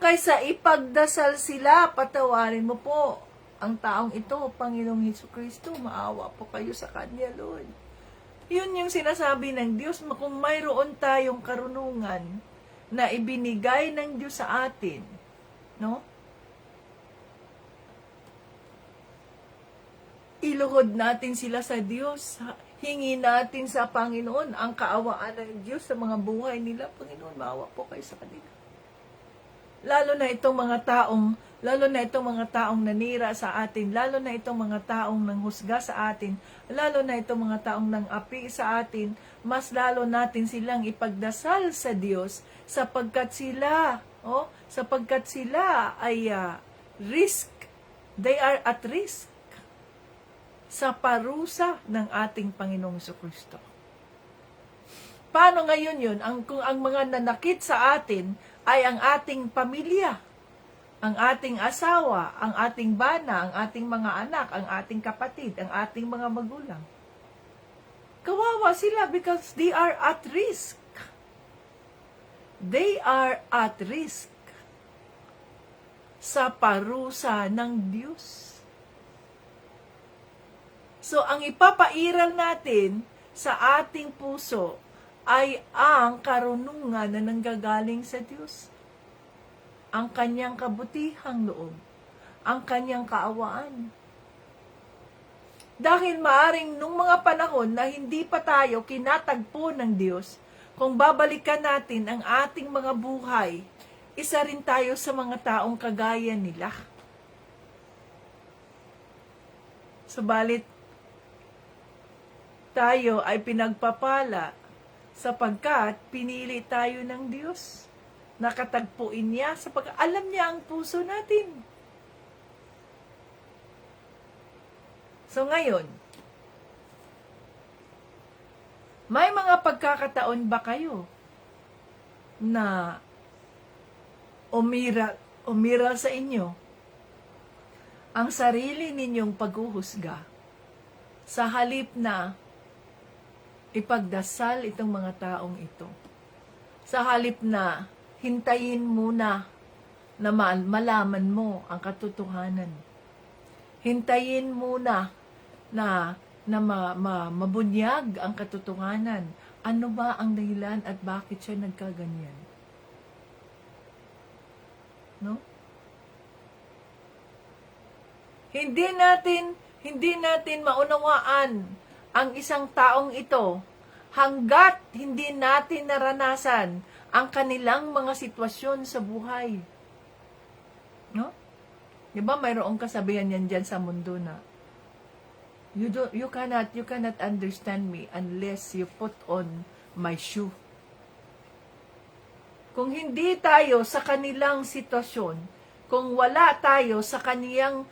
Kaysa ipagdasal sila, patawarin mo po ang taong ito, Panginoong Hesukristo, maawa po kayo sa kanya, Lord. Yun yung sinasabi ng Diyos, kung mayroon tayong karunungan na ibinigay ng Diyos sa atin, no? Iluhod natin sila sa Diyos. Hingi natin sa Panginoon ang kaawaan ng Diyos sa mga buhay nila. Panginoon, maawa po kayo sa kanila. Lalo na itong mga taong nanira sa atin, lalo na itong mga taong nanghusga sa atin, lalo na itong mga taong nang-api sa atin, mas lalo natin silang ipagdasal sa Diyos sapagkat sila ay risk. They are at risk sa parusa ng ating Panginoong Jesucristo. Paano ngayon yun? Kung ang mga nanakit sa atin ay ang ating pamilya, ang ating asawa, ang ating bana, ang ating mga anak, ang ating kapatid, ang ating mga magulang. Kawawa sila because they are at risk. They are at risk sa parusa ng Diyos. So, ang ipapairal natin sa ating puso ay ang karunungan na nanggagaling sa Diyos. Ang kanyang kabutihang loob, ang kanyang kaawaan. Dahil maaring nung mga panahon na hindi pa tayo kinatagpo ng Diyos, kung babalikan natin ang ating mga buhay, isa rin tayo sa mga taong kagaya nila. Subalit, tayo ay pinagpapala sapagkat pinili tayo ng Diyos. Nakatagpuin niya sapagkat alam niya ang puso natin. So ngayon, may mga pagkakataon ba kayo na umiral sa inyo ang sarili ninyong paghuhusga sa halip na ipagdasal itong mga taong ito? Sa halip na hintayin muna na malaman mo ang katotohanan. Hintayin muna na mabunyag ang katotohanan. Ano ba ang dahilan at bakit siya nagkaganyan? No? Hindi natin maunawaan ang isang taong ito hanggat hindi natin naranasan ang kanilang mga sitwasyon sa buhay. No? Di ba mayroong kasabihan yan dyan sa mundo na you cannot understand me unless you put on my shoe. Kung hindi tayo sa kanilang sitwasyon, kung wala tayo sa kanyang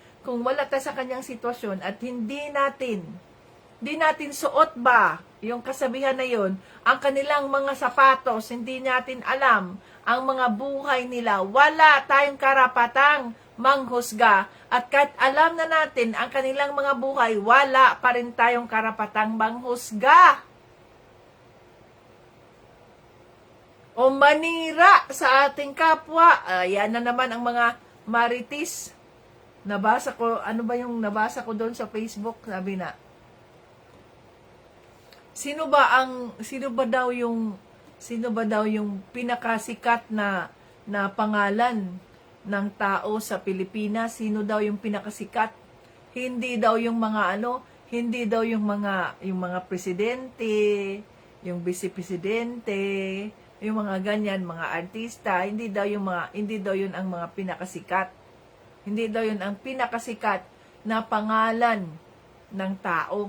sitwasyon at hindi natin suot ba yung kasabihan na yon, ang kanilang mga sapatos, hindi natin alam ang mga buhay nila, wala tayong karapatang manghusga. At kahit alam na natin ang kanilang mga buhay, wala pa rin tayong karapatang manghusga o manira sa ating kapwa. Yan na naman ang mga marites. Nabasa ko, ano ba yung nabasa ko doon sa Facebook? Sabi na, sino ba daw yung pinakasikat na pangalan ng tao sa Pilipinas? Sino daw yung pinakasikat? Hindi daw yung mga presidente, yung vice-presidente, yung mga ganyan, mga artista, hindi daw yun ang mga pinakasikat. Hindi daw yun ang pinakasikat na pangalan ng tao.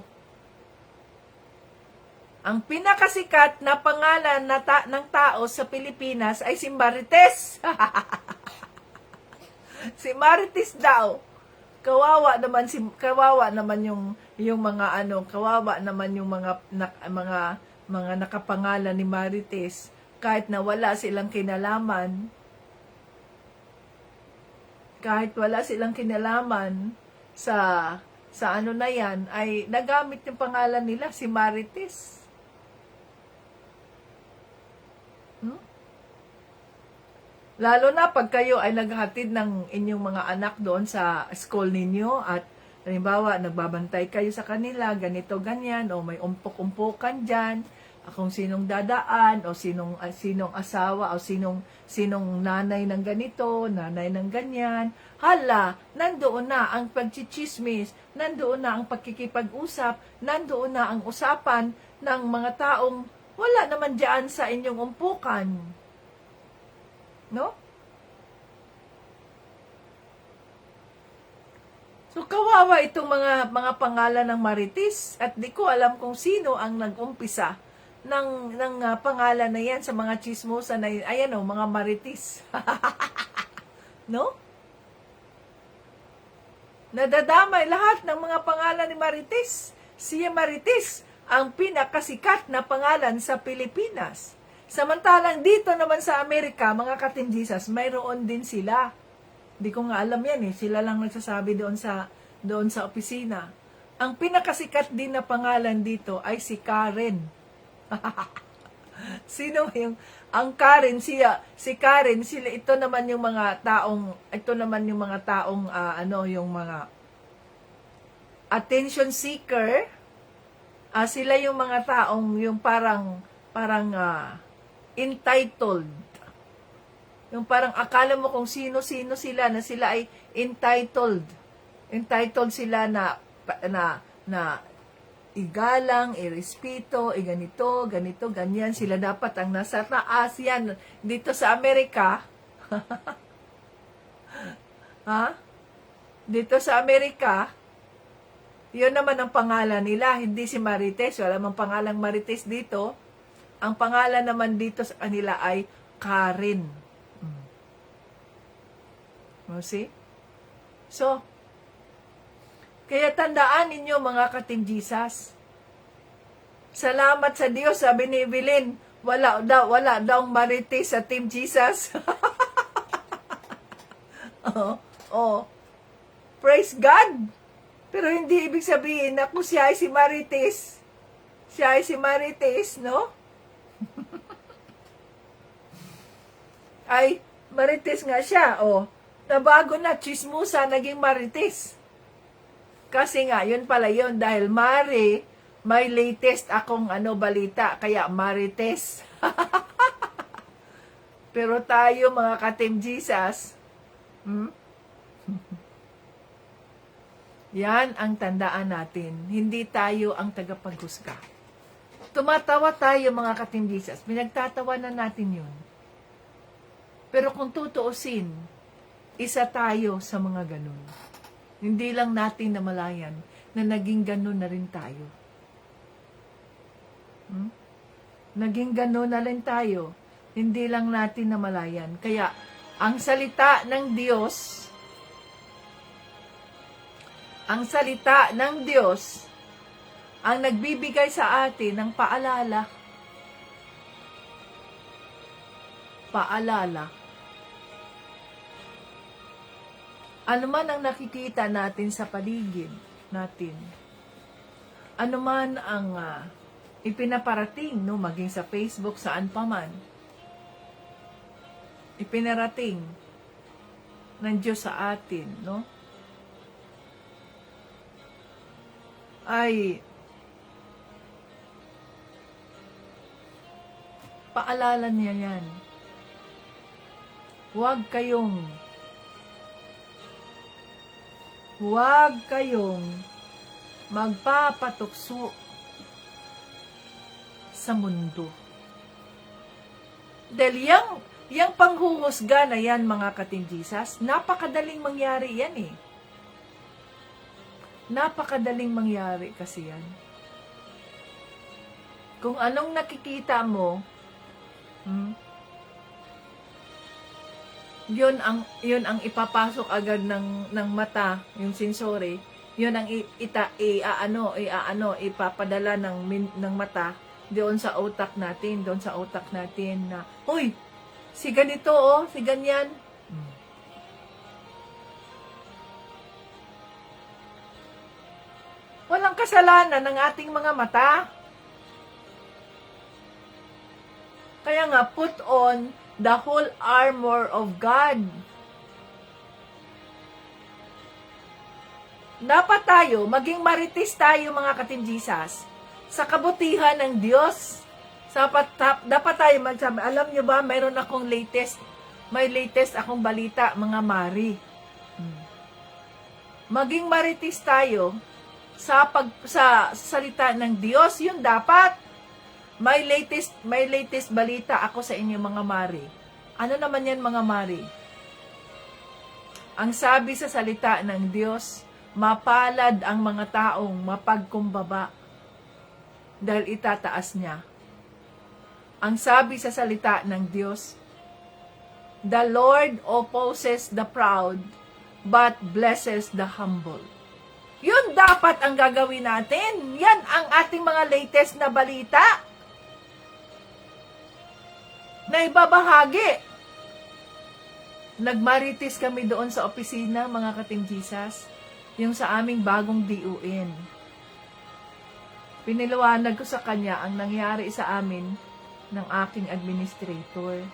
Ang pinakasikat na pangalan ng tao sa Pilipinas ay si Marites. Si Marites daw. Kawawa naman yung mga nakapangalan ni Marites, kahit na wala silang kinalaman sa ano na yan, ay nagamit yung pangalan nila, si Marites. Lalo na pag kayo ay naghatid ng inyong mga anak doon sa school ninyo at halimbawa nagbabantay kayo sa kanila, ganito, ganyan, o may umpok-umpukan dyan, kung sinong dadaan, o sinong asawa, o sinong nanay ng ganito, nanay ng ganyan. Hala, nandoon na ang pagchichismis, nandoon na ang pagkikipag-usap, nandoon na ang usapan ng mga taong wala naman dyan sa inyong umpukan. No? So, kawawa itong mga pangalan ng Marites at di ko alam kung sino ang nag-umpisa ng pangalan na yan sa mga chismosa na ayan o, mga Marites. No? Nadadamay lahat ng mga pangalan ni Marites. Siya Marites ang pinakasikat na pangalan sa Pilipinas. Samantalang dito naman sa Amerika, mga ka-Team Jesus, mayroon din sila. Hindi ko nga alam yan eh. Sila lang nagsasabi doon sa opisina. Ang pinakasikat din na pangalan dito ay si Karen. Sino yung ang Karen? Si Karen, ito naman yung mga taong yung mga attention seeker. Sila yung mga taong yung parang entitled. Yung parang akala mo kung sino-sino sila na sila ay entitled. Entitled sila na igalang, irespeto, ganito, ganyan. Sila dapat ang nasa taas yan. Dito sa Amerika, Dito sa Amerika, yun naman ang pangalan nila. Hindi si Marites. Wala mang pangalang Marites dito. Ang pangalan naman dito sa kanila ay Karen. You see? So, kaya tandaan ninyo mga ka-Team Jesus. Salamat sa Diyos, sabi ni Evelyn, wala daw marites sa Team Jesus. Praise God! Pero hindi ibig sabihin na kung siya ay si Marites. Siya ay si Marites, no? Ay, Marites nga siya, nabago na, chismusa, naging Marites. Kasi nga, yun pala yun, dahil Mari, may latest akong balita, kaya Marites. Pero tayo, mga ka-Team Jesus, yan ang tandaan natin. Hindi tayo ang tagapaghusga. Tumatawa tayo, mga ka-Team Jesus. Pinagtatawanan natin yun. Pero kung tutuusin, isa tayo sa mga ganun. Hindi lang natin namalayan na naging ganun na rin tayo. Naging ganun na rin tayo. Hindi lang natin namalayan. Kaya, ang salita ng Diyos, ang nagbibigay sa atin ng paalala. Ano man ang nakikita natin sa paligid natin, ano man ang ipinaparating, no, maging sa Facebook, saan pa man, ipinarating ng Diyos sa atin, no, ay paalala niya yan. Huwag kayong magpapatukso sa mundo. Dahil yung panghuhusga na yan, mga ka-Team Jesus, napakadaling mangyari yan eh. Napakadaling mangyari kasi yan. Kung anong nakikita mo, yun ang ipapasok agad ng mata, yung sensore, yun ang ipapadala ng mata doon sa utak natin, na, uy, si ganito si ganyan. Walang kasalanan ng ating mga mata. Kaya nga, put on the whole armor of God. Dapat tayo, maging marites tayo, mga ka-Team Jesus, sa kabutihan ng Diyos. Dapat tayo magsabi, alam nyo ba, may latest akong balita, mga Mari. Maging marites tayo sa salita ng Diyos, yun dapat. May latest balita ako sa inyo, mga Mari. Ano naman yan, mga Mari? Ang sabi sa salita ng Diyos, mapalad ang mga taong mapagkumbaba dahil itataas niya. Ang sabi sa salita ng Diyos, the Lord opposes the proud, but blesses the humble. Yun dapat ang gagawin natin. Yan ang ating mga latest na balita na ibabahagi. Nagmarites kami doon sa opisina, mga ka-Team Jesus, yung sa aming bagong DON. Piniliwanag ko sa kanya ang nangyari sa amin ng aking administrator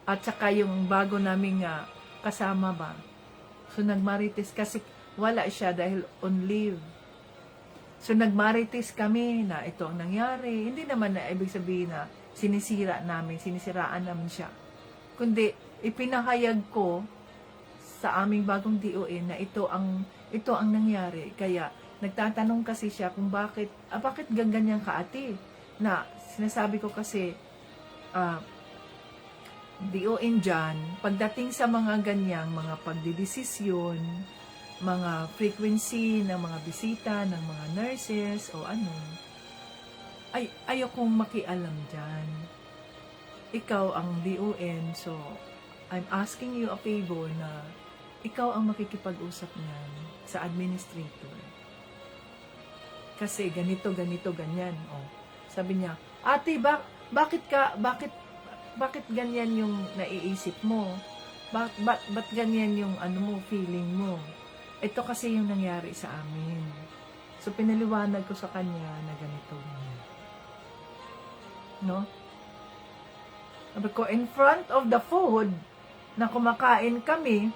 at saka yung bago naming kasama ba. So nagmarites kasi wala siya dahil on leave. So nagmarites kami na ito ang nangyari. Hindi naman na ibig sabihin na sinisiraan namin siya. Kundi ipinahayag ko sa aming bagong DON na ito ang nangyari. Kaya nagtatanong kasi siya kung bakit ganyan ka, ate? Na sinasabi ko kasi DON dyan, pagdating sa mga ganyang mga pagdidesisyon, mga frequency ng mga bisita ng mga nurses o ano, ayokong makialam dyan. Ikaw ang DON, so I'm asking you a favor na ikaw ang makikipag-usap niyan sa administrator. Kasi ganito, ganyan. Oh. Sabi niya, ate, bakit ganyan yung naiisip mo? Ba't ganyan yung feeling mo? Ito kasi yung nangyari sa amin. So, pinaliwanag ko sa kanya na ganito. No? Sabi ko, in front of the food na kumakain kami,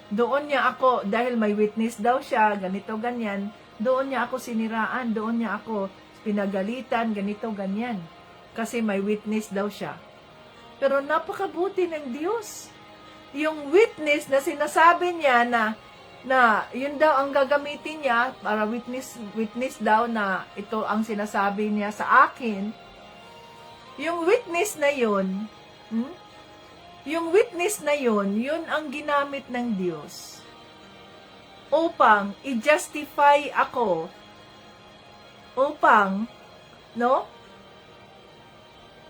doon niya ako, dahil may witness daw siya, ganito, ganyan, doon niya ako siniraan, doon niya ako pinagalitan, ganito, ganyan. Kasi may witness daw siya. Pero napakabuti ng Diyos. Yung witness na sinasabi niya na yun daw ang gagamitin niya para witness daw na ito ang sinasabi niya sa akin. Yung witness na yun, yun ang ginamit ng Diyos upang i-justify ako,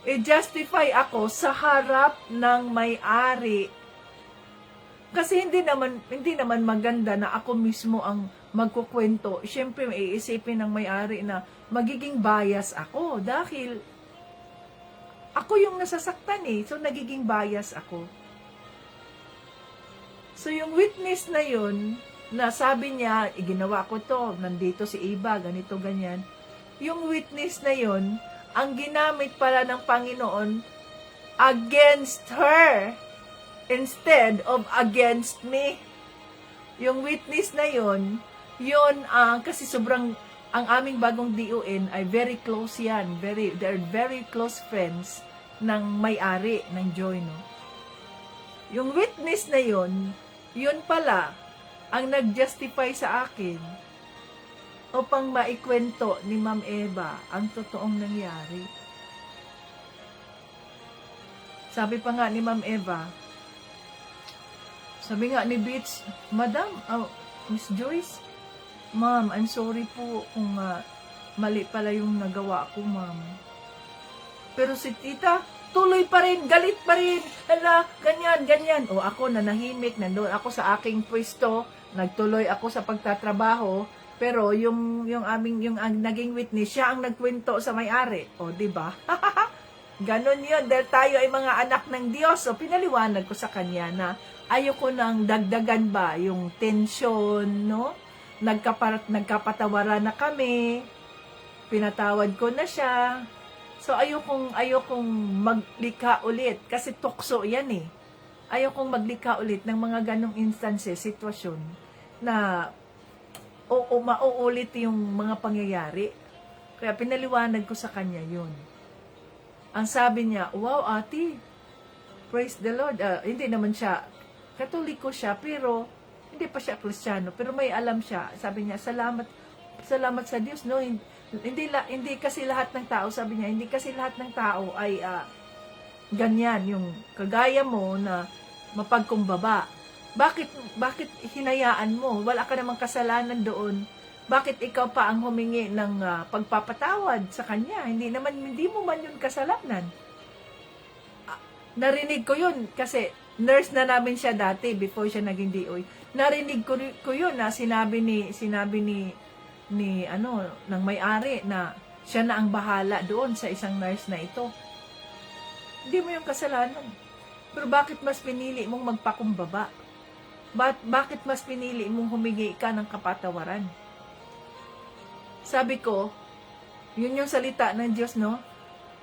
i-justify ako sa harap ng may-ari. Kasi hindi naman maganda na ako mismo ang magkukwento. Siyempre, iisipin ng may-ari na magiging bias ako dahil ako yung nasasaktan so nagiging bias ako. So yung witness na yun, na sabi niya, ginawa ko to, nandito si Iba, ganito, ganyan. Yung witness na yun, ang ginamit pala ng Panginoon against her instead of against me. Yung witness na yun, kasi sobrang, ang aming bagong DON ay very close yan. They're very close friends ng may-ari ng Joy, no? Yung witness na yun pala ang nag-justify sa akin upang maikwento ni Ma'am Eva ang totoong nangyari. Sabi pa nga ni Ma'am Eva, sabi nga ni Beats, Madam, Miss Joyce, Ma'am, I'm sorry po kung mali pala yung nagawa ko, Ma'am. Pero si Tita, tuloy pa rin, galit pa rin, ganyan. O ako, nanahimik, nandoon ako sa aking pwesto, nagtuloy ako sa pagtatrabaho, pero yung naging witness, siya ang nagkwento sa may-ari. O, diba? Ganon yun, dahil tayo ay mga anak ng Diyos. So, pinaliwanag ko sa kanya na ayoko nang dagdagan ba yung tension, no? Nagkapatawaran na kami, pinatawad ko na siya. So, ayokong maglikha ulit, kasi tukso yan Ayokong maglikha ulit ng mga ganong instances, sitwasyon, na mauulit yung mga pangyayari. Kaya pinaliwanag ko sa kanya yun. Ang sabi niya, wow, ate, praise the Lord. Hindi naman siya, Katoliko siya, pero hindi pa siya Kristiyano, pero may alam siya. Sabi niya, salamat sa Diyos, no? Hindi kasi lahat ng tao, sabi niya, hindi kasi lahat ng tao ay ganyan, yung kagaya mo na mapagkumbaba. Bakit hinayaan mo? Wala ka namang kasalanan doon. Bakit ikaw pa ang humingi ng pagpapatawad sa kanya? Hindi mo man yun kasalanan. Narinig ko yun kasi nurse na namin siya dati before siya naging DOI. Narinig ko yun na sinabi ni ng may-ari na siya na ang bahala doon sa isang nurse na ito. Hindi mo yung kasalanan. Pero bakit mas pinili mong magpakumbaba? Bakit mas pinili mong humingi ka ng kapatawaran? Sabi ko, yun yung salita ng Diyos, no?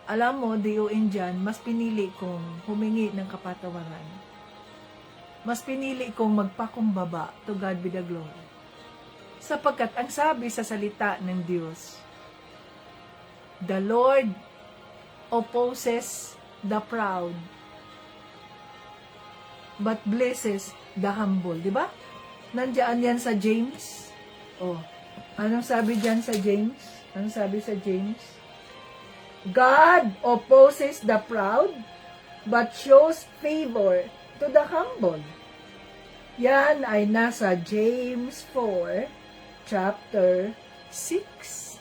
Alam mo, DON dyan, mas pinili kong humingi ng kapatawaran. Mas pinili kong magpakumbaba. To God be the glory. Sapagkat ang sabi sa salita ng Diyos, the Lord opposes the proud, but blesses the humble. Diba? Nandiyan yan sa James. Anong sabi dyan sa James? Anong sabi sa James? God opposes the proud, but shows favor to the humble. Yan ay nasa James 4, chapter 6.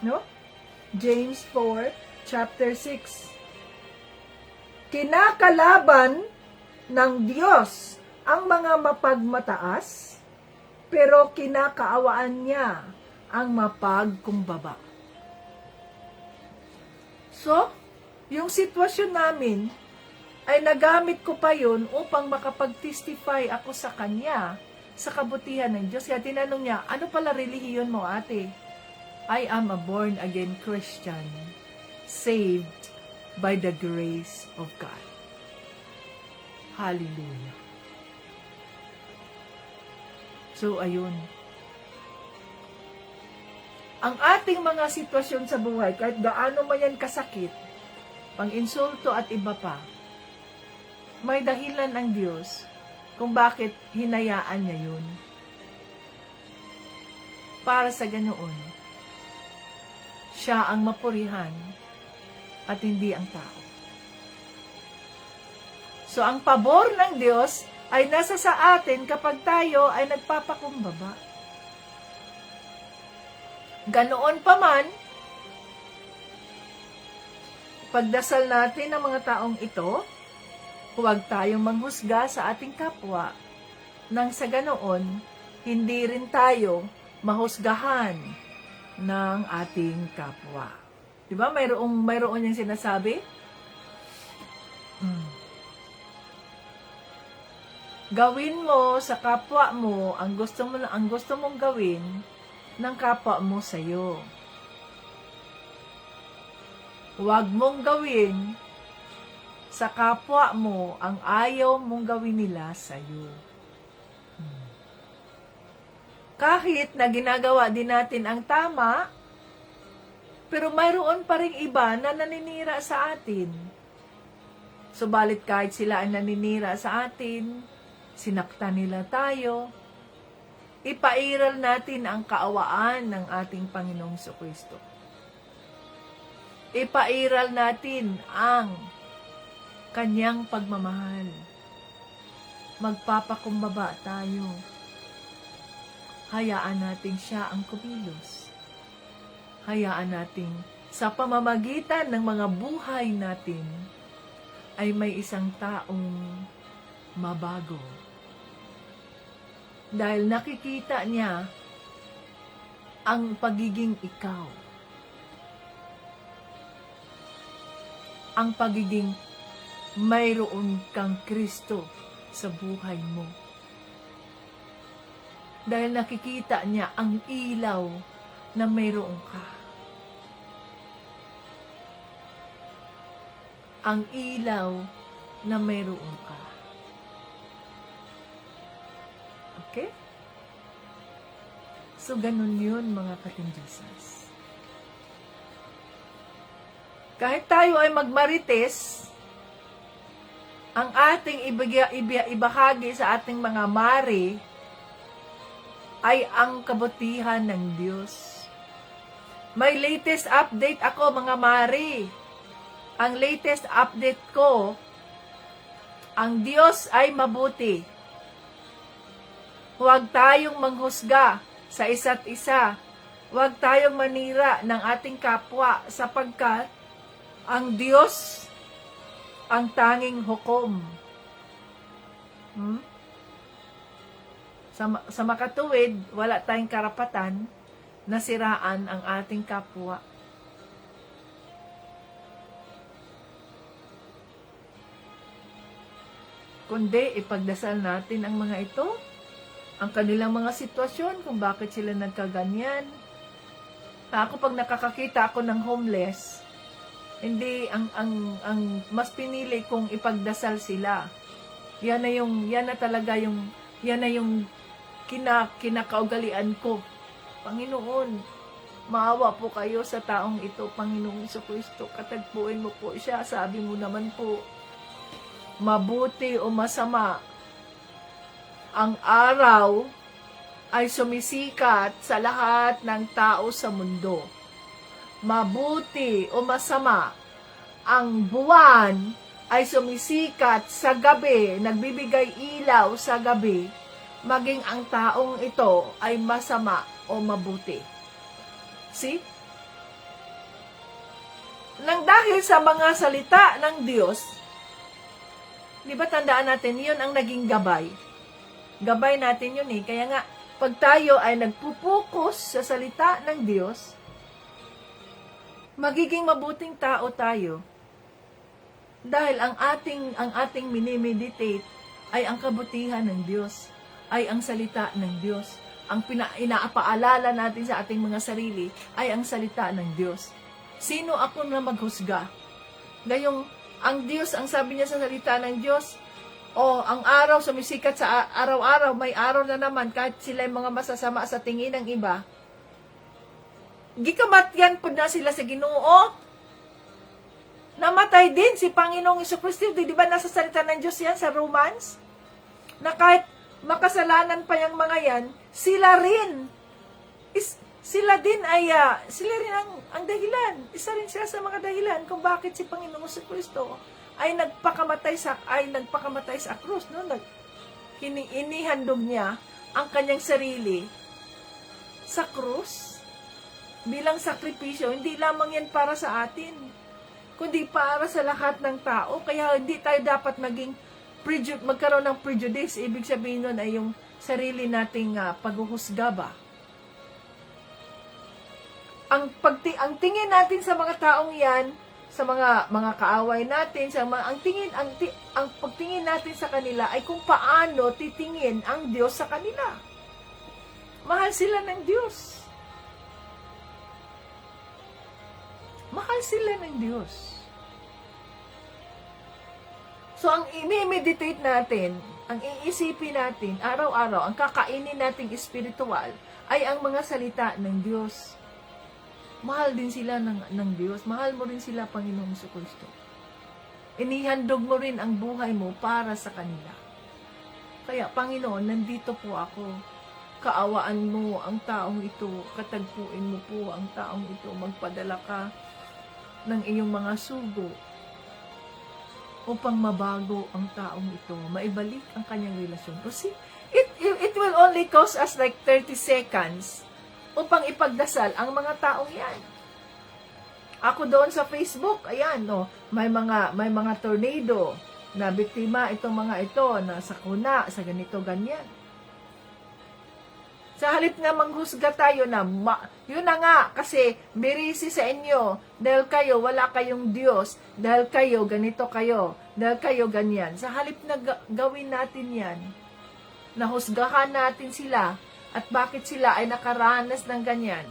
No? James 4, chapter 6. Kinakalaban ng Diyos ang mga mapagmataas, pero kinakaawaan niya ang mapagkumbaba. So, yung sitwasyon namin, ay nagamit ko pa yun upang makapag-testify ako sa Kanya, sa kabutihan ng Diyos. Kaya tinanong niya, ano pala relihiyon mo, ate? I am a born-again Christian, saved by the grace of God. Hallelujah. So, ayun. Ang ating mga sitwasyon sa buhay, kahit gaano man yan kasakit, pang-insulto at iba pa, may dahilan ang Diyos kung bakit hinayaan niya yun. Para sa ganoon, siya ang mapurihan at hindi ang tao. So, ang pabor ng Diyos ay nasa sa atin kapag tayo ay nagpapakumbaba. Ganoon pa man, pagdasal natin ng mga taong ito, huwag tayong manghusga sa ating kapwa, nang sa ganoon, hindi rin tayo mahusgahan ng ating kapwa. Diba? Mayroon yung sinasabi? Gawin mo sa kapwa mo ang gusto mong gawin ng kapwa mo sa iyo. Huwag mong gawin sa kapwa mo ang ayaw mong gawin nila sa iyo. Kahit na ginagawa din natin ang tama, pero mayroon pa ring iba na naninira sa atin. Subalit kahit sila ay naninira sa atin, sinaktan nila tayo, ipairal natin ang kaawaan ng ating Panginoong Jesucristo. Ipairal natin ang Kanyang pagmamahal. Magpapakumbaba tayo. Hayaan natin siya ang kumilos. Hayaan natin sa pamamagitan ng mga buhay natin ay may isang taong mabago. Dahil nakikita niya ang pagiging ikaw. Ang pagiging mayroon kang Kristo sa buhay mo. Dahil nakikita niya ang ilaw na mayroon ka. Ang ilaw na mayroon ka. Okay? So, ganun yun, mga katinjusas. Kahit tayo ay magmarites, ang ating ibahagi sa ating mga mari ay ang kabutihan ng Diyos. May latest update ako, mga mari. Ang latest update ko, ang Diyos ay mabuti. Huwag tayong manghusga sa isa't isa. Huwag tayong manira ng ating kapwa sapagkat ang Diyos ang tanging hukom. Sa makatuwid, wala tayong karapatan na siraan ang ating kapwa. Kundi ipagdasal natin ang mga ito, ang kanilang mga sitwasyon, kung bakit sila nagkaganyan. Ako pag nakakakita ako ng homeless, hindi ang mas pinili kong ipagdasal sila. Yan na talaga yung kinakaugalian ko. Panginoon, maawa po kayo sa taong ito, Panginoong Jesucristo. Katagpuin mo po siya. Sabi mo naman po, mabuti o masama, ang araw ay sumisikat sa lahat ng tao sa mundo. Mabuti o masama, ang buwan ay sumisikat sa gabi, nagbibigay ilaw sa gabi, maging ang taong ito ay masama o mabuti. See? Nang dahil sa mga salita ng Diyos, di ba tandaan natin, yun ang naging gabay. Gabay natin yun eh. Kaya nga, pag tayo ay nagpupokus sa salita ng Diyos, magiging mabuting tao tayo. Dahil ang ating minimeditate ay ang kabutihan ng Diyos, ay ang salita ng Diyos. Ang inaapaalala natin sa ating mga sarili ay ang salita ng Diyos. Sino ako na maghusga? Gayong ang Diyos, ang sabi niya sa salita ng Diyos, ang araw sumisikat sa araw-araw, may araw na naman kahit sila yung mga masasama sa tingin ng iba. Gikamatyan po na sila sa Ginoo. Namatay din si Panginoong Jesucristo. Di ba nasa salita ng Diyos yan sa Romans? Na kahit makasalanan pa yung mga yan, sila rin ang dahilan. Isa rin sila sa mga dahilan kung bakit si Panginoong Jesucristo ay nagpakamatay sa krus. No? Inihandog niya ang kanyang sarili sa krus bilang sakripisyo. Hindi lamang yan para sa atin, kundi para sa lahat ng tao. Kaya hindi tayo dapat magkaroon ng prejudice. Ibig sabihin nun ay yung sarili nating paghuhusga ba. Ang tingin natin sa mga taong yan, sa mga kaaway natin, ang pagtingin natin sa kanila ay kung paano titingin ang Diyos sa kanila. Mahal sila ng Diyos. Mahal sila ng Diyos. So, ang i-meditate natin, ang iisipin natin, araw-araw, ang kakainin nating espiritual, ay ang mga salita ng Diyos. Mahal din sila ng Diyos. Mahal mo rin sila, Panginoong Jesucristo. Inihandog mo rin ang buhay mo para sa kanila. Kaya, Panginoon, nandito po ako. Kaawaan mo ang taong ito. Katagpuin mo po ang taong ito. Magpadala ka ng iyong mga sugo upang mabago ang taong ito. Maibalik ang kanyang relasyon. O see, it will only cost us like 30 seconds upang ipagdasal ang mga taong yan. Ako doon sa Facebook, ayan, no, may mga tornado na biktima itong mga ito na sakuna, sa ganito, ganyan. Sa halip na manghusga tayo na, yun na nga, kasi birisi sa inyo, dahil kayo, wala kayong Diyos, dahil kayo, ganito kayo, dahil kayo, ganyan. Sa halip na gawin natin yan, nahusgahan natin sila, at bakit sila ay nakaranas ng ganyan,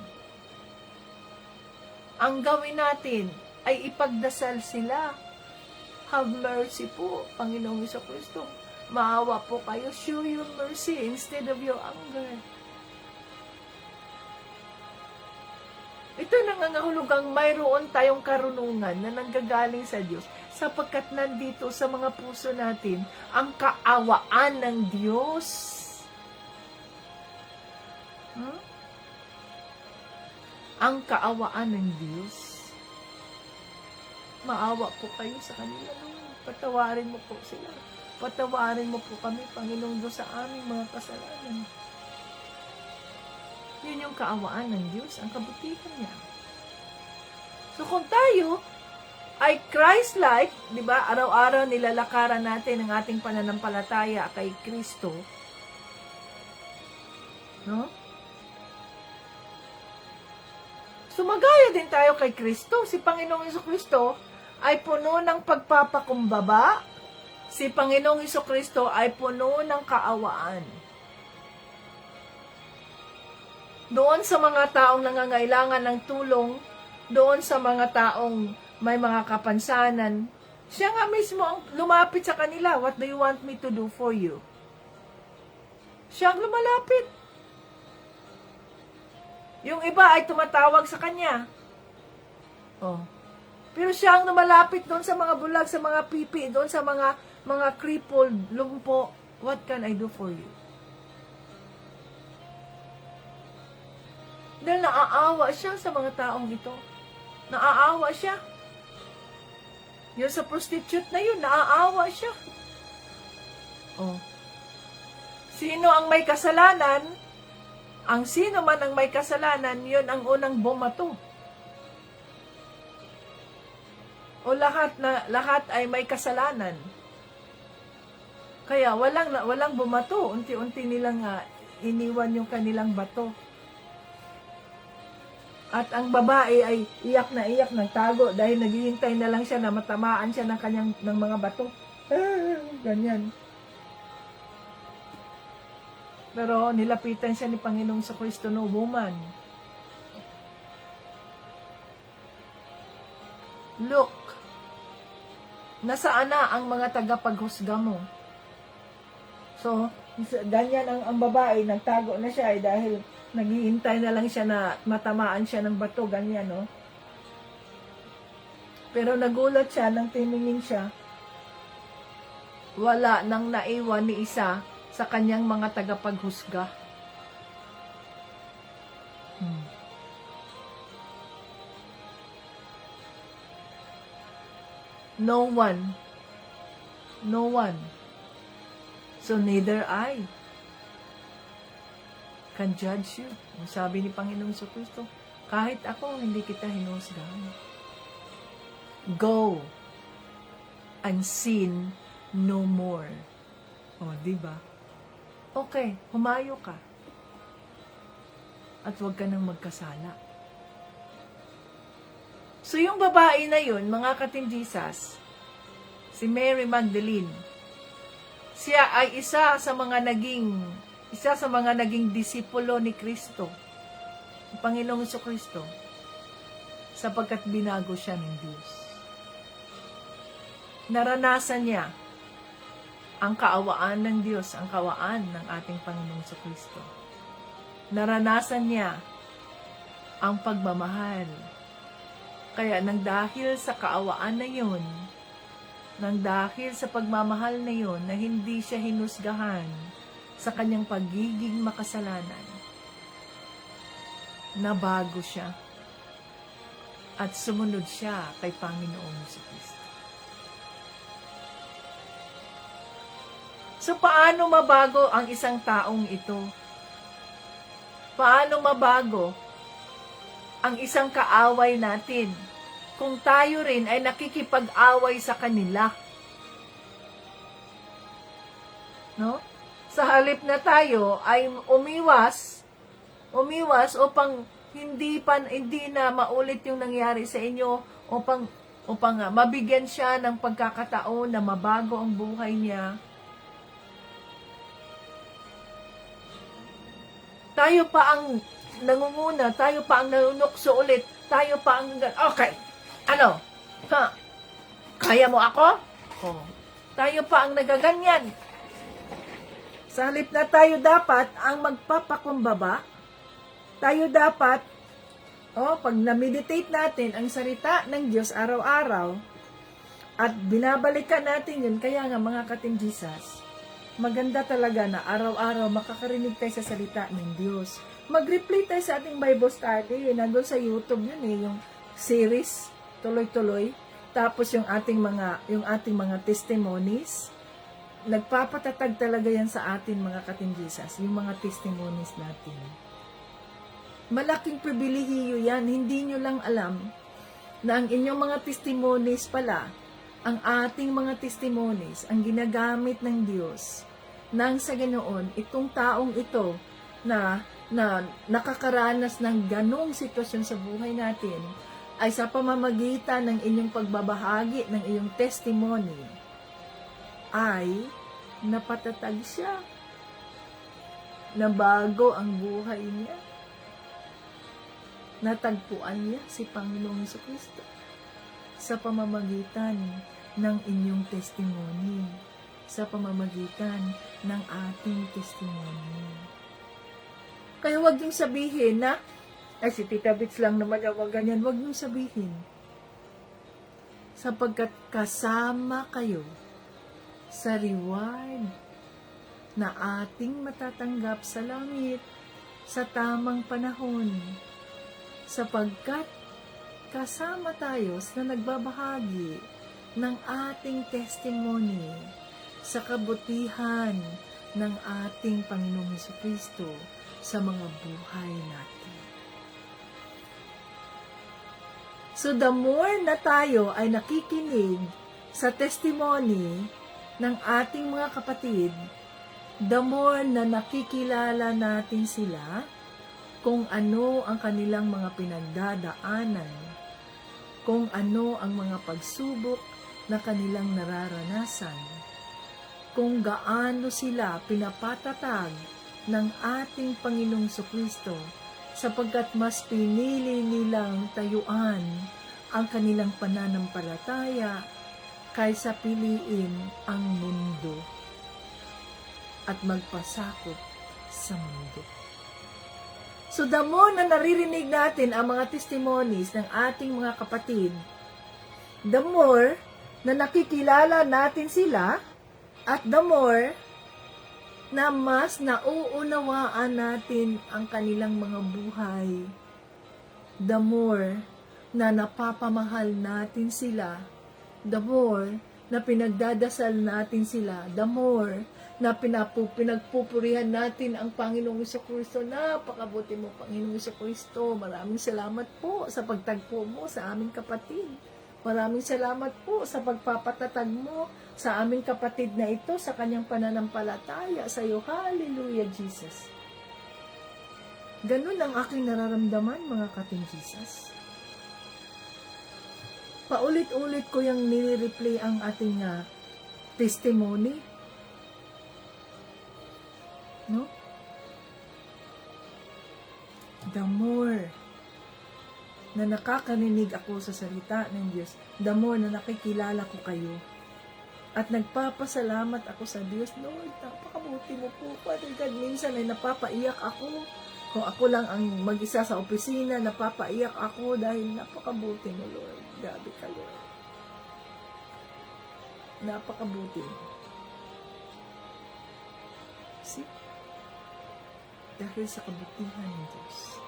ang gawin natin ay ipagdasal sila. Have mercy po, Panginoong Jesucristo. Maawa po kayo. Show your mercy instead of your anger. Ito nangangahulugang mayroon tayong karunungan na nanggagaling sa Diyos sapagkat nandito sa mga puso natin ang kaawaan ng Diyos. Ang kaawaan ng Diyos. Maawa po kayo sa kanila. Patawarin mo po sila. Patawarin mo po kami, Panginoong Diyos, sa aming mga kasalanan. Yun yung kaawaan ng Diyos, ang kabutihan niya. So kung tayo ay Christ-like, di ba, araw-araw nilalakaran natin ang ating pananampalataya kay Kristo, no? Sumagaya din tayo kay Kristo. Si Panginoong Jesucristo ay puno ng pagpapakumbaba. Si Panginoong Jesucristo ay puno ng kaawaan. Doon sa mga taong nangangailangan ng tulong, doon sa mga taong may mga kapansanan, siya nga mismo ang lumapit sa kanila. What do you want me to do for you? Siya ang lumalapit. Yung iba ay tumatawag sa kanya. Pero siya ang lumalapit doon sa mga bulag, sa mga pipi, doon sa mga crippled, lumpo. What can I do for you? Dahil naaawa siya sa mga taong ito. Naaawa siya. Yung sa prostitute na yun, naaawa siya. Sino ang may kasalanan? Ang sino man ang may kasalanan, yun ang unang bumato. O lahat ay may kasalanan. Kaya walang bumato, unti-unti nilang iniwan yung kanilang bato. At ang babae ay iyak na iyak, nagtago dahil naghihintay na lang siya na matamaan siya ng mga bato. Ganyan. Pero nilapitan siya ni Panginoong Kristo, no, woman. Look, nasaan na ang mga tagapaghusga mo? So, ganyan ang babae, nagtago na siya dahil naghihintay na lang siya na matamaan siya ng bato, ganyan, no? Pero nagulat siya nang tiningin siya, wala nang naiwan ni isa sa kanyang mga tagapaghusga. No one. No one. So neither I can judge you. Sabi ni Panginoong Kristo, kahit ako, hindi kita hinusgahan. Go and sin no more. O, diba? Okay, humayo ka. At huwag ka nang magkasala. So, yung babae na yun, mga katindisas, si Mary Magdalene, siya ay isa sa mga naging disipulo ni Kristo, ng Panginoong Kristo, sapagkat binago siya ng Diyos. Naranasan niya ang kaawaan ng Diyos, ang kaawaan ng ating Panginoong Kristo. Naranasan niya ang pagmamahal. Kaya nang dahil sa kaawaan na yun, nang dahil sa pagmamahal na yun, na hindi siya hinusgahan sa kanyang pagiging makasalanan, nabago siya at sumunod siya kay Panginoong Kristo. So, paano mabago ang isang taong ito? Paano mabago ang isang kaaway natin kung tayo rin ay nakikipag-away sa kanila? No? Sa halip na tayo ay umiwas upang hindi na maulit yung nangyari sa inyo, upang mabigyan siya ng pagkakataon na mabago ang buhay niya. Tayo pa ang nangunguna, tayo pa ang nanunukso ulit, tayo pa ang, okay, ano? Ha? Kaya mo ako? Oh. Tayo pa ang nagaganyan. Sa halip na tayo dapat ang magpapakumbaba, tayo dapat, pag na-meditate natin ang salita ng Diyos araw-araw, at binabalikan natin yun, kaya nga mga katindisas, maganda talaga na araw-araw makakarinig tayo sa salita ng Diyos. Mag-replay tayo sa ating Bible study. Nandun sa YouTube yun yung series, tuloy-tuloy. Tapos yung ating mga testimonies. Nagpapatatag talaga yan sa atin mga katindisas, yung mga testimonies natin. Malaking pribilehiyo yan. Hindi nyo lang alam na ang inyong mga testimonies pala, ang ating mga testimonies, ang ginagamit ng Diyos, nang sa ganoon, itong taong ito na nakakaranas ng ganong sitwasyon sa buhay natin, ay sa pamamagitan ng inyong pagbabahagi ng iyong testimony, ay napatatag siya, nabago ang buhay niya, natagpuan niya si Panginoong Kristo sa pamamagitan ng inyong testimony, sa pamamagitan ng ating testimony. Kaya huwag niyong sabihin na, si Tita Bits lang naman yung ganyan, huwag niyong sabihin. Sapagkat kasama kayo sa reward na ating matatanggap sa langit sa tamang panahon. Sapagkat kasama tayo na nagbabahagi ng ating testimony sa kabutihan ng ating Panginoong Kristo sa mga buhay natin. So the more na tayo ay nakikinig sa testimony ng ating mga kapatid, the more na nakikilala natin sila kung ano ang kanilang mga pinagdadaanan, kung ano ang mga pagsubok na kanilang nararanasan, kung gaano sila pinapatatag ng ating Panginoong Jesucristo sapagkat mas pinili nilang tayuan ang kanilang pananampalataya kaysa piliin ang mundo at magpasakop sa mundo. So the more na naririnig natin ang mga testimonies ng ating mga kapatid, the more na nakikilala natin sila at the more na mas nauunawaan natin ang kanilang mga buhay, the more na napapamahal natin sila, the more na pinagdadasal natin sila, the more na pinagpupurihan natin ang Panginoong Jesucristo. Napakabuti mo, Panginoong Jesucristo. Maraming salamat po sa pagtagpo mo sa aming kapatid. Maraming salamat po sa pagpapatatag mo sa aming kapatid na ito sa kanyang pananampalataya sa iyo. Hallelujah, Jesus. Ganun ang aking nararamdaman, mga kating Jesus. Paulit-ulit ko yung nire-replay ang ating testimony. No? The more na nakakarinig ako sa salita ng Diyos, the more na nakikilala ko kayo. At nagpapasalamat ako sa Diyos, Lord, napakabuti mo po, Father God. Minsan ay napapaiyak ako. Kung ako lang ang mag-isa sa opisina, napapaiyak ako dahil napakabuti mo, Lord. Grabe ka, Lord. Napakabuti mo. See? Dahil sa kabutihan ng Diyos.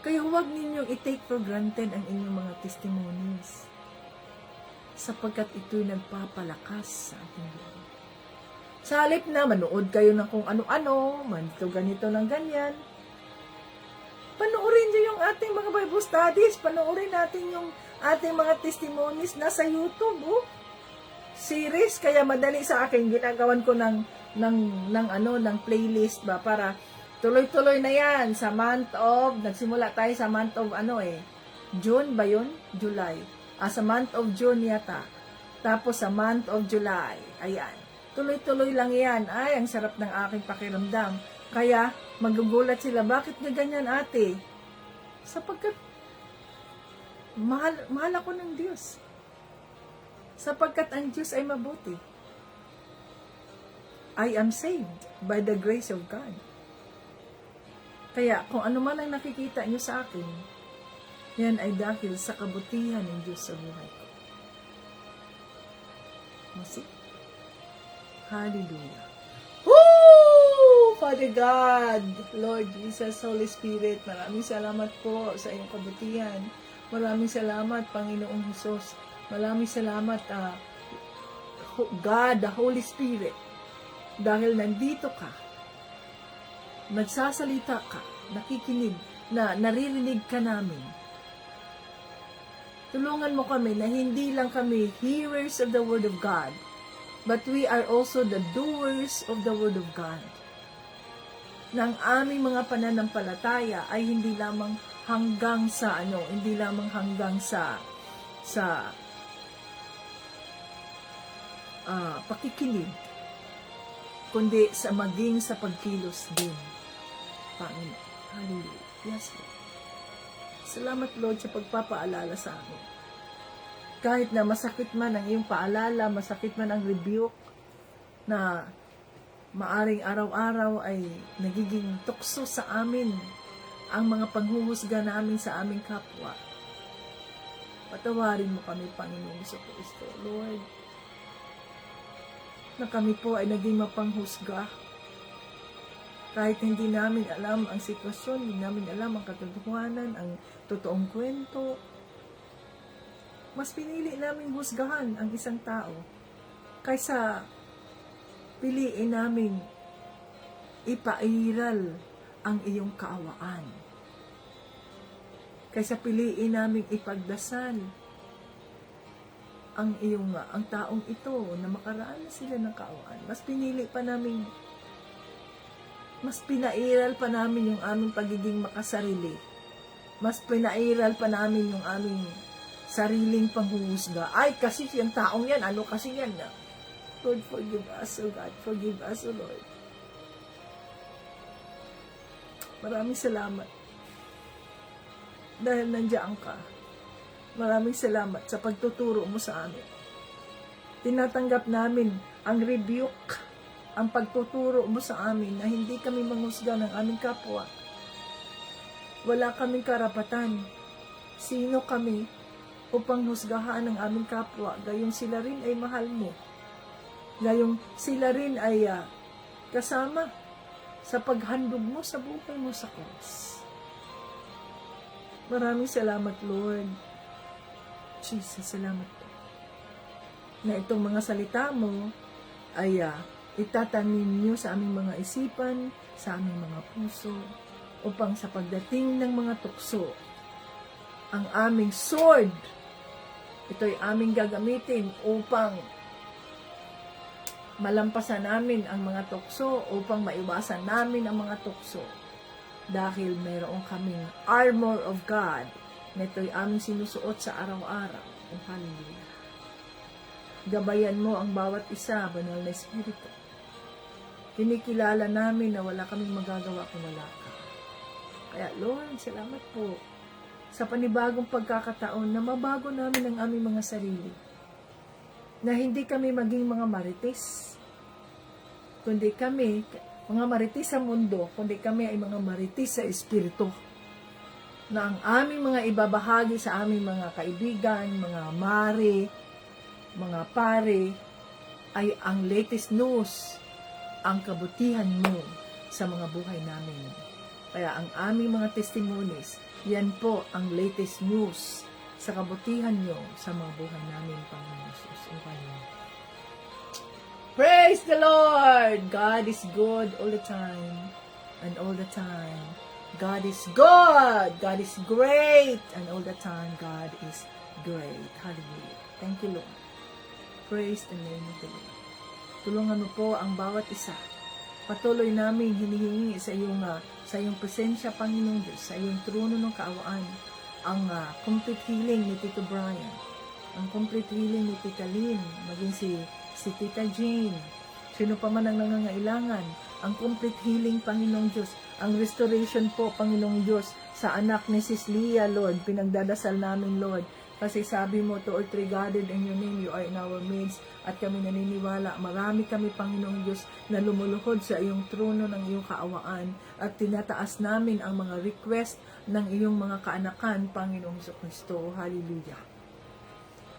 Kaya huwag ninyong i-take for granted ang inyong mga testimonies sapagkat ito'y nagpapalakas sa ating buhay. Sa halip na manood kayo ng kung ano-ano, manito ganito ng ganyan, panoorin nyo yung ating mga Bible studies, panoorin natin yung ating mga testimonies nasa YouTube, series, kaya madali sa akin, ginagawan ko ng playlist ba, para tuloy-tuloy na yan sa month of, nagsimula tayo sa month of June ba yun? July. Sa month of June yata. Tapos sa month of July. Ayan. Tuloy-tuloy lang yan. Ay, ang sarap ng aking pakiramdam. Kaya, magugulat sila, bakit na ganyan, ate? Sapagkat, mahal ako ng Diyos. Sapagkat ang Diyos ay mabuti. I am saved by the grace of God. Kaya, kung ano man ang nakikita niyo sa akin, yan ay dahil sa kabutihan ng Diyos sa buhay ko. Masik? Hallelujah. Woo! Father God, Lord Jesus, Holy Spirit, maraming salamat po sa iyong kabutihan. Maraming salamat, Panginoong Jesus. Maraming salamat, God, the Holy Spirit. Dahil nandito ka, nagsasalita ka, nakikinig, naririnig ka namin. Tulungan mo kami na hindi lang kami hearers of the Word of God, but we are also the doers of the Word of God. Na ang aming mga pananampalataya ay hindi lamang hanggang sa hindi lamang hanggang sa pakikinig, kundi sa maging sa pagkilos din. Panginoon. Hallelujah. Yes, Lord. Salamat, Lord, sa pagpapaalala sa amin. Kahit na masakit man ang iyong paalala, masakit man ang rebuke, na maaring araw-araw ay nagiging tukso sa amin ang mga panghuhusga namin sa aming kapwa. Patawarin mo kami, Panginoong Jesucristo, Lord, na kami po ay naging mapanghusga. Kahit hindi namin alam ang sitwasyon, hindi namin alam ang katotohanan, ang totoong kwento, mas pinili namin husgahan ang isang tao kaysa piliin namin ipairal ang iyong kaawaan. kaysa piliin naming ipagdasal ang taong ito na makaranas sila ng kaawaan. Mas pinairal pa namin yung aming pagiging makasarili. Mas pinairal pa namin yung aming sariling panghuhusga. Ay, kasi yung taong yan, ano kasi yan? Lord, forgive us, O God. Forgive us, O Lord. Maraming salamat. Dahil nandiyan ka. Maraming salamat sa pagtuturo mo sa amin. Tinatanggap namin ang rebuke, ang pagtuturo mo sa amin na hindi kami manghusga ng aming kapwa. Wala kaming karapatan. Sino kami upang husgahan ng aming kapwa? Gayong sila rin ay mahal mo. Gayong sila rin ay kasama sa paghandog mo sa buhay mo sa cross. Maraming salamat, Lord. Jesus, salamat po. Na itong mga salita mo ay itatanim niyo sa aming mga isipan, sa aming mga puso, upang sa pagdating ng mga tukso, ang aming sword, ito'y aming gagamitin upang malampasan namin ang mga tukso, upang maiwasan namin ang mga tukso. Dahil mayroon kaming armor of God na ito'y aming sinusuot sa araw-araw. O hallelujah. Gabayan mo ang bawat isa, Banal na Espiritu. Kinikilala namin na wala kaming magagawa kung wala ka. Kaya Lord, salamat po sa panibagong pagkakataon na mabago namin ang aming mga sarili. Na hindi kami maging mga marites, kundi kami, mga marites sa mundo, kundi kami ay mga marites sa Espiritu. Na ang aming mga ibabahagi sa aming mga kaibigan, mga mare, mga pare, ay ang latest news, ang kabutihan mo sa mga buhay namin. Kaya ang aming mga testimonies, yan po ang latest news sa kabutihan nyo sa mga buhay namin, Panginoon Jesus. Praise the Lord! God is good all the time, and all the time. God is good! God is great! And all the time, God is great. Hallelujah. Thank you, Lord. Praise the name of the Lord. Tulungan mo po ang bawat isa. Patuloy namin hinihingi sa iyong presensya, Panginoon Diyos, sa iyong trono ng kaawaan, ang complete healing ni Tito Brian, ang complete healing ni Tita Lynn, maging si Tita Jane, sino pa man ang nangangailangan, ang complete healing, Panginoong Diyos, ang restoration po, Panginoong Diyos, sa anak ni Sis Leah, Lord, pinagdadasal namin, Lord, kasi sabi mo, 2 or 3 gathered in your name, you are in our midst, at kami naniniwala, marami kami, Panginoong Diyos, na lumuluhod sa iyong trono ng iyong kaawaan, at tinataas namin ang mga request ng iyong mga kaanakan, Panginoong Kristo. Hallelujah.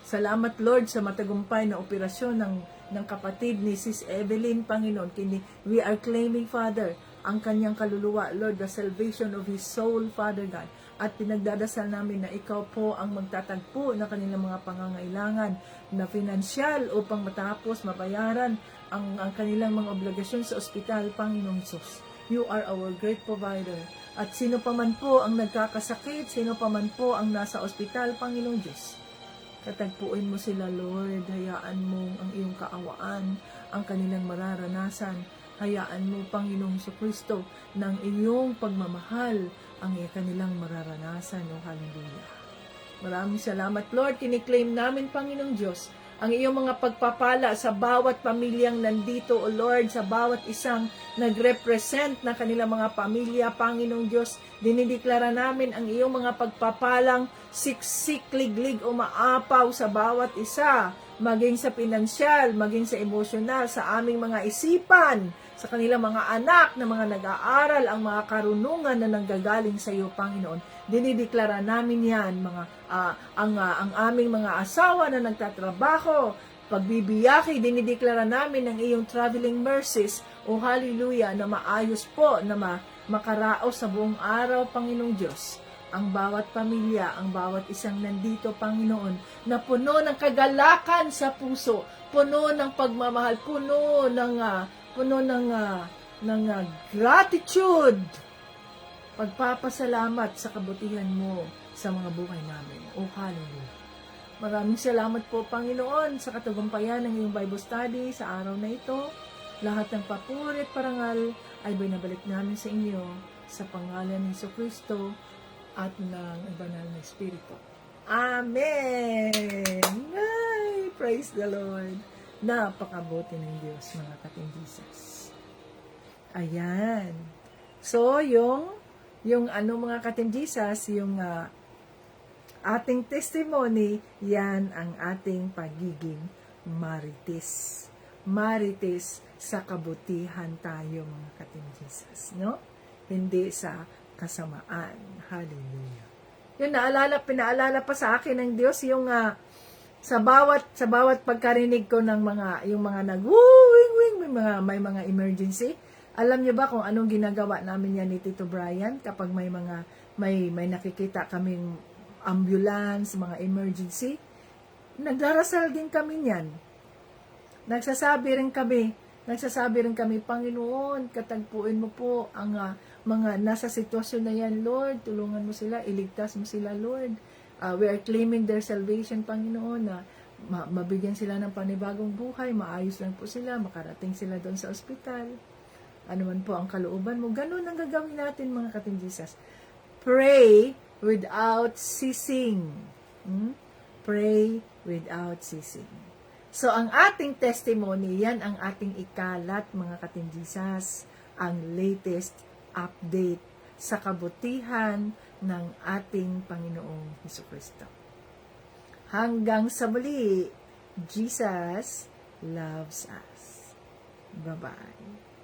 Salamat, Lord, sa matagumpay na operasyon ng kapatid ni Sis Evelyn, Panginoon. We are claiming, Father, ang kanyang kaluluwa, Lord, the salvation of his soul, Father God. At pinagdadasal namin na ikaw po ang magtatagpo ng kanilang mga pangangailangan na finansyal upang matapos, mabayaran ang kanilang mga obligasyon sa ospital, Panginoong Jesus. You are our great provider. At sino pa man po ang nagkakasakit, sino pa man po ang nasa ospital, Panginoong Diyos, katagpuin mo sila, Lord. Hayaan mo ang iyong kaawaan, ang kanilang mararanasan. Hayaan mo, Panginoong Kristo, ng iyong pagmamahal, ang kanilang mararanasan. O hallelujah. Maraming salamat, Lord. Kiniklaim namin, Panginoong Diyos, ang iyong mga pagpapala sa bawat pamilyang nandito, O Lord, sa bawat isang nagrepresent na kanilang mga pamilya, Panginoong Diyos. Dinideklara namin ang iyong mga pagpapalang siksik, liglig, umaapaw sa bawat isa, maging sa pinansyal, maging sa emosyonal, sa aming mga isipan, sa kanilang mga anak na mga nag-aaral, ang mga karunungan na nanggagaling sa iyo, Panginoon. Dinideklara namin yan, ang aming mga asawa na nagtatrabaho, pagbibiyaki, dinideklara namin ang iyong traveling mercies, o hallelujah, na maayos po, na makaraos sa buong araw, Panginoong Diyos. Ang bawat pamilya, ang bawat isang nandito, Panginoon, na puno ng kagalakan sa puso, puno ng pagmamahal, puno ng gratitude, pagpapasalamat sa kabutihan mo sa mga buhay namin. Oh, hallelujah. Maraming salamat po, Panginoon, sa katagumpayan ng iyong Bible study sa araw na ito. Lahat ng papuri at parangal ay binabalik namin sa inyo sa pangalan ni Jesucristo at ng banal na Espiritu. Amen! Ay, praise the Lord! Napakabuti ng Diyos, mga katinjisas. Ayan. So, yung mga katinjisas, yung ating testimony, yan ang ating pagiging marites. Marites sa kabutihan tayo, mga katinjisas, no? Hindi sa kasamaan. Hallelujah. Yun, pinaalala pa sa akin ng Diyos yung sa bawat pagkarinig ko ng yung mga nag-wing, may mga emergency. Alam niyo ba kung anong ginagawa namin yan ni Tito Brian kapag may nakikita kaming ambulance, mga emergency? Nagdarasal din kami niyan. Nagsasabi rin kami, Panginoon, katagpuin mo po ang mga nasa sitwasyon na yan, Lord. Tulungan mo sila, iligtas mo sila, Lord. We are claiming their salvation, Panginoon, na mabigyan sila ng panibagong buhay, maayos lang po sila, makarating sila doon sa ospital. Ano man po ang kalooban mo. Ganun ang gagawin natin, mga katinjisas. Pray without ceasing. Pray without ceasing. So, ang ating testimony, yan ang ating ikalat, mga katinjisas, ang latest update sa kabutihan ng ating Panginoong Jesucristo. Hanggang sa muli, Jesus loves us. Bye-bye.